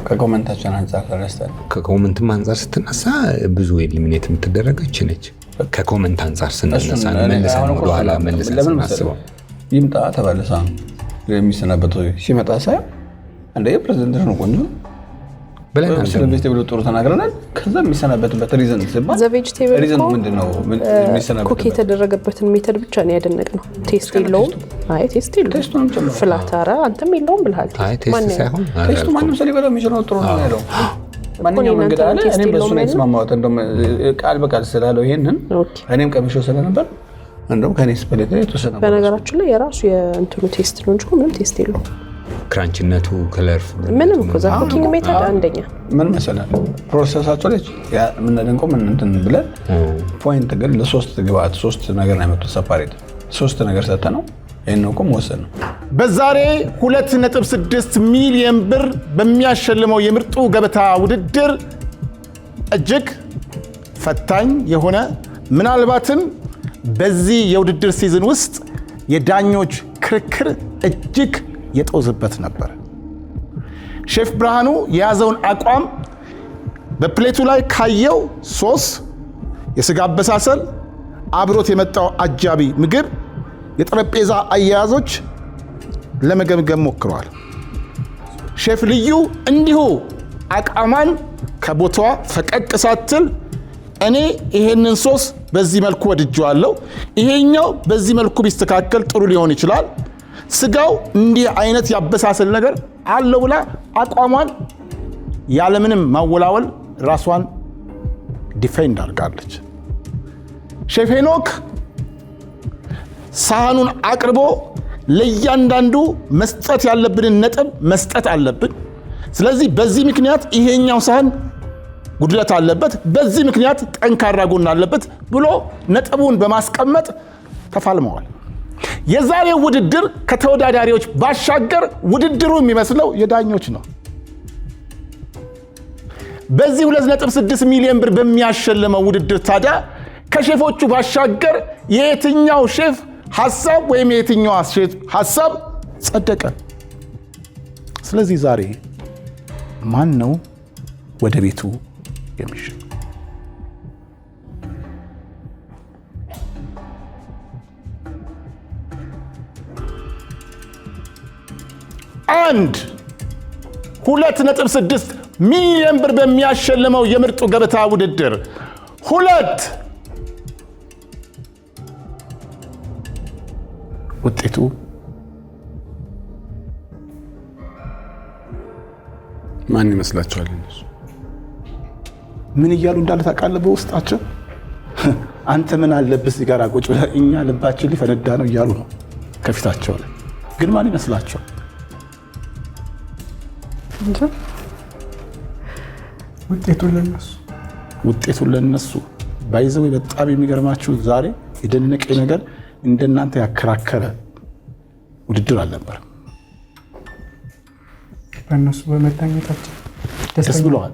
ከኮመንታችን አንፃር ተረስተን ከኮመንትም አንፃር ስትነሳ ብዙ ኤሊሚኔት የምትደረገች ነች። ከኮመንት አንፃር ስንነሳ መልሰን ወደኋላ መልሰን ስናስበው ይምጣ ተባለሳ የሚሰናበት ሲመጣ ሳይ አንዴ ፕሬዘንቴሽኑ ነው ቆንጆ ብለናል። ስለ ቬጅቴብል ጥሩ ተናግረናል። ከዛ የሚሰናበትበት ሪዝን ሲባል ዘ ቬጅቴብል ሪዝን ምንድነው? የሚሰናበትበት ኩክ የተደረገበትን ሜተድ ብቻ ነው ያደነቅነው። ቴስት የለውም። አይ ቴስት የለውም። ፍላታራ አንተም የለውም ብለሃል። አይ ቴስት ሳይሆን ቴስቱ ማንም ሰው ሊበላው የሚችለው ጥሩ ነው ያለው ማንኛውም መንገድ አለ። እኔም በሱ ነው የተስማማሁት። እንደውም ቃል በቃል ስላለው ይሄንን እኔም ቀምሼው ስለነበር እንደውም ከኔ ስፐሌት የተወሰነ በነገራችን ላይ የራሱ የእንትኑ ቴስት ነው እንጂ ምንም ቴስት የለውም። ክራንችነቱ ከለርፉል ምንም እኮ ዛ ኩኪንግ ሜተድ አንደኛ ምን መሰለህ ፕሮሰሳቸው ላይ ምን ደንቆ ምን እንትን ብለን ፖይንት ግን ለሶስት ግብአት ሶስት ነገር ነው የመጡት ሰፓሬት ሶስት ነገር ሰጠነው ይሄን ነው ወሰን ነው በዛሬ 2.6 ሚሊዮን ብር በሚያሸልመው የምርጡ ገበታ ውድድር እጅግ ፈታኝ የሆነ ምናልባትም በዚህ የውድድር ሲዝን ውስጥ የዳኞች ክርክር እጅግ የጦዝበት ነበር። ሼፍ ብርሃኑ የያዘውን አቋም በፕሌቱ ላይ ካየው ሶስ፣ የስጋ አበሳሰል፣ አብሮት የመጣው አጃቢ ምግብ፣ የጠረጴዛ አያያዞች ለመገምገም ሞክረዋል። ሼፍ ልዩ እንዲሁ አቋሟን ከቦታዋ ፈቀቅ ሳትል እኔ ይሄንን ሶስ በዚህ መልኩ ወድጄዋለሁ፣ ይሄኛው በዚህ መልኩ ቢስተካከል ጥሩ ሊሆን ይችላል፣ ስጋው እንዲህ አይነት ያበሳሰል ነገር አለው ብላ አቋሟን ያለምንም ማወላወል ራሷን ዲፌንድ አድርጋለች። ሼፍ ሄኖክ ሳህኑን አቅርቦ ለእያንዳንዱ መስጠት ያለብንን ነጥብ መስጠት አለብን። ስለዚህ በዚህ ምክንያት ይሄኛው ሳህን ጉድለት አለበት፣ በዚህ ምክንያት ጠንካራ ጎን አለበት ብሎ ነጥቡን በማስቀመጥ ተፋልመዋል። የዛሬው ውድድር ከተወዳዳሪዎች ባሻገር ውድድሩ የሚመስለው የዳኞች ነው። በዚህ 2.6 ሚሊዮን ብር በሚያሸልመው ውድድር ታዲያ ከሼፎቹ ባሻገር የየትኛው ሼፍ ሐሳብ ወይም የየትኛው ሼፍ ሐሳብ ጸደቀ? ስለዚህ ዛሬ ማን ነው ወደ ቤቱ የሚሸኝ? አንድ 2.6 ሚሊዮን ብር በሚያሸልመው የምርጡ ገበታ ውድድር ሁለት ውጤቱ ማን ይመስላችኋል? ምን እያሉ እንዳለ ታውቃለህ? በውስጣቸው አንተ ምን አለብህ ሲጋራ ቁጭ ብለህ እኛ ልባችን ሊፈነዳ ነው እያሉ ነው ከፊታቸው ላይ። ግን ማን ይመስላችኋል? ውጤቱ ለነሱ ባይዘው። በጣም የሚገርማችሁ ዛሬ የደነቀ ነገር እንደናንተ ያከራከረ ውድድር አልነበረም። በእነሱ በመዳኘታቸው ደስ ብለዋል።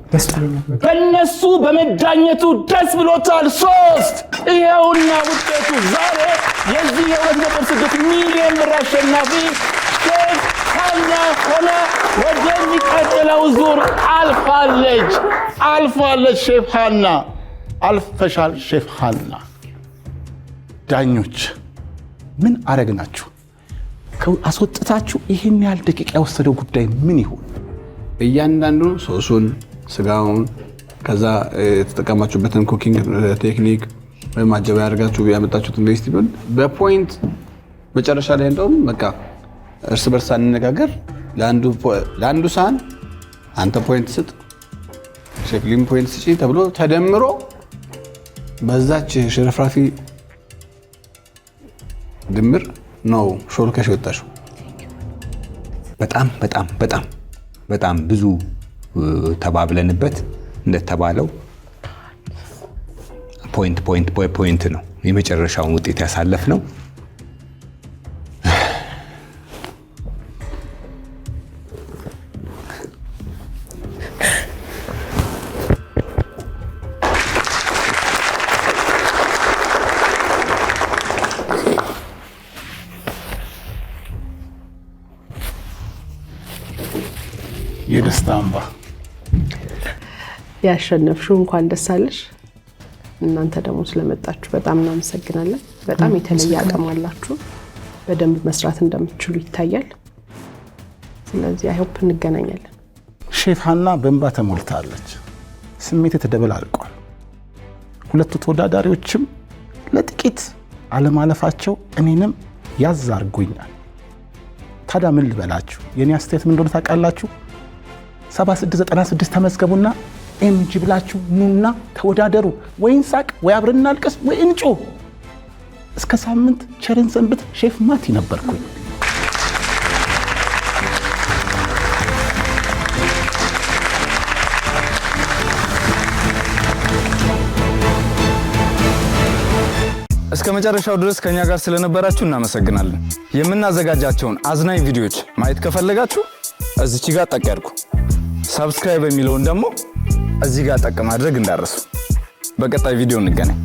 በእነሱ በመዳኘቱ ደስ ብሎታል። ሶስት ይሄውና ውጤቱ ዛሬ የዚህ የ2.6 ሚሊዮን ብር አሸናፊ ሼፍ ሀና ሆና ወደሚቀጥለው ዙር አልፋለች። ሼፍ ሀና አልፈሻል። ሼፍ ሀና ዳኞች ምን አረግናችሁ? አስወጥታችሁ ይህን ያህል ደቂቃ የወሰደው ጉዳይ ምን ይሆን? እያንዳንዱ ሶሱን፣ ስጋውን፣ ከዛ የተጠቀማችሁበትን ኩኪንግ ቴክኒክ ወይም አጀባ ያደርጋችሁ ያመጣችሁትን ቬጅቴብል በፖይንት መጨረሻ ላይ እንደውም በቃ እርስ በርስ አንነጋገር፣ ለአንዱ ሳህን አንተ ፖይንት ስጥ፣ ሼፍ ሊም ፖይንት ስጪ ተብሎ ተደምሮ በዛች ሽርፍራፊ ድምር ነው ሾልከሽ ወጣሽው። በጣም በጣም በጣም በጣም ብዙ ተባብለንበት እንደተባለው ፖይንት ነው የመጨረሻውን ውጤት ያሳለፍ ነው። የደስታ አምባ ያሸነፍሽው እንኳን ደስ አለሽ። እናንተ ደግሞ ስለመጣችሁ በጣም እናመሰግናለን። በጣም የተለየ አቅም አላችሁ። በደንብ መስራት እንደምትችሉ ይታያል። ስለዚህ አይ ሆፕ እንገናኛለን። ሼፍ ሀና በእንባ ተሞልታለች። ስሜት ተደበላልቋል። ሁለቱ ተወዳዳሪዎችም ለጥቂት አለማለፋቸው እኔንም ያዝ አድርጎኛል። ታዲያ ምን ልበላችሁ? የኔ አስተያየት ምን እንደሆነ ታውቃላችሁ? 7696 ተመዝገቡና ኤምጂ ብላችሁ ኑና ተወዳደሩ። ወይ እንሳቅ፣ ወይ አብረን እናልቅስ፣ ወይ እንጮህ። እስከ ሳምንት ቸርን ሰንብት። ሼፍ ማቲ ነበርኩኝ። እስከ መጨረሻው ድረስ ከኛ ጋር ስለነበራችሁ እናመሰግናለን። የምናዘጋጃቸውን አዝናኝ ቪዲዮዎች ማየት ከፈለጋችሁ እዚች ጋር ጠቅ ያድርጉ። ሰብስክራይብ የሚለውን ደግሞ እዚህ ጋር ጠቅ ማድረግ እንዳትረሱ። በቀጣይ ቪዲዮ እንገናኝ።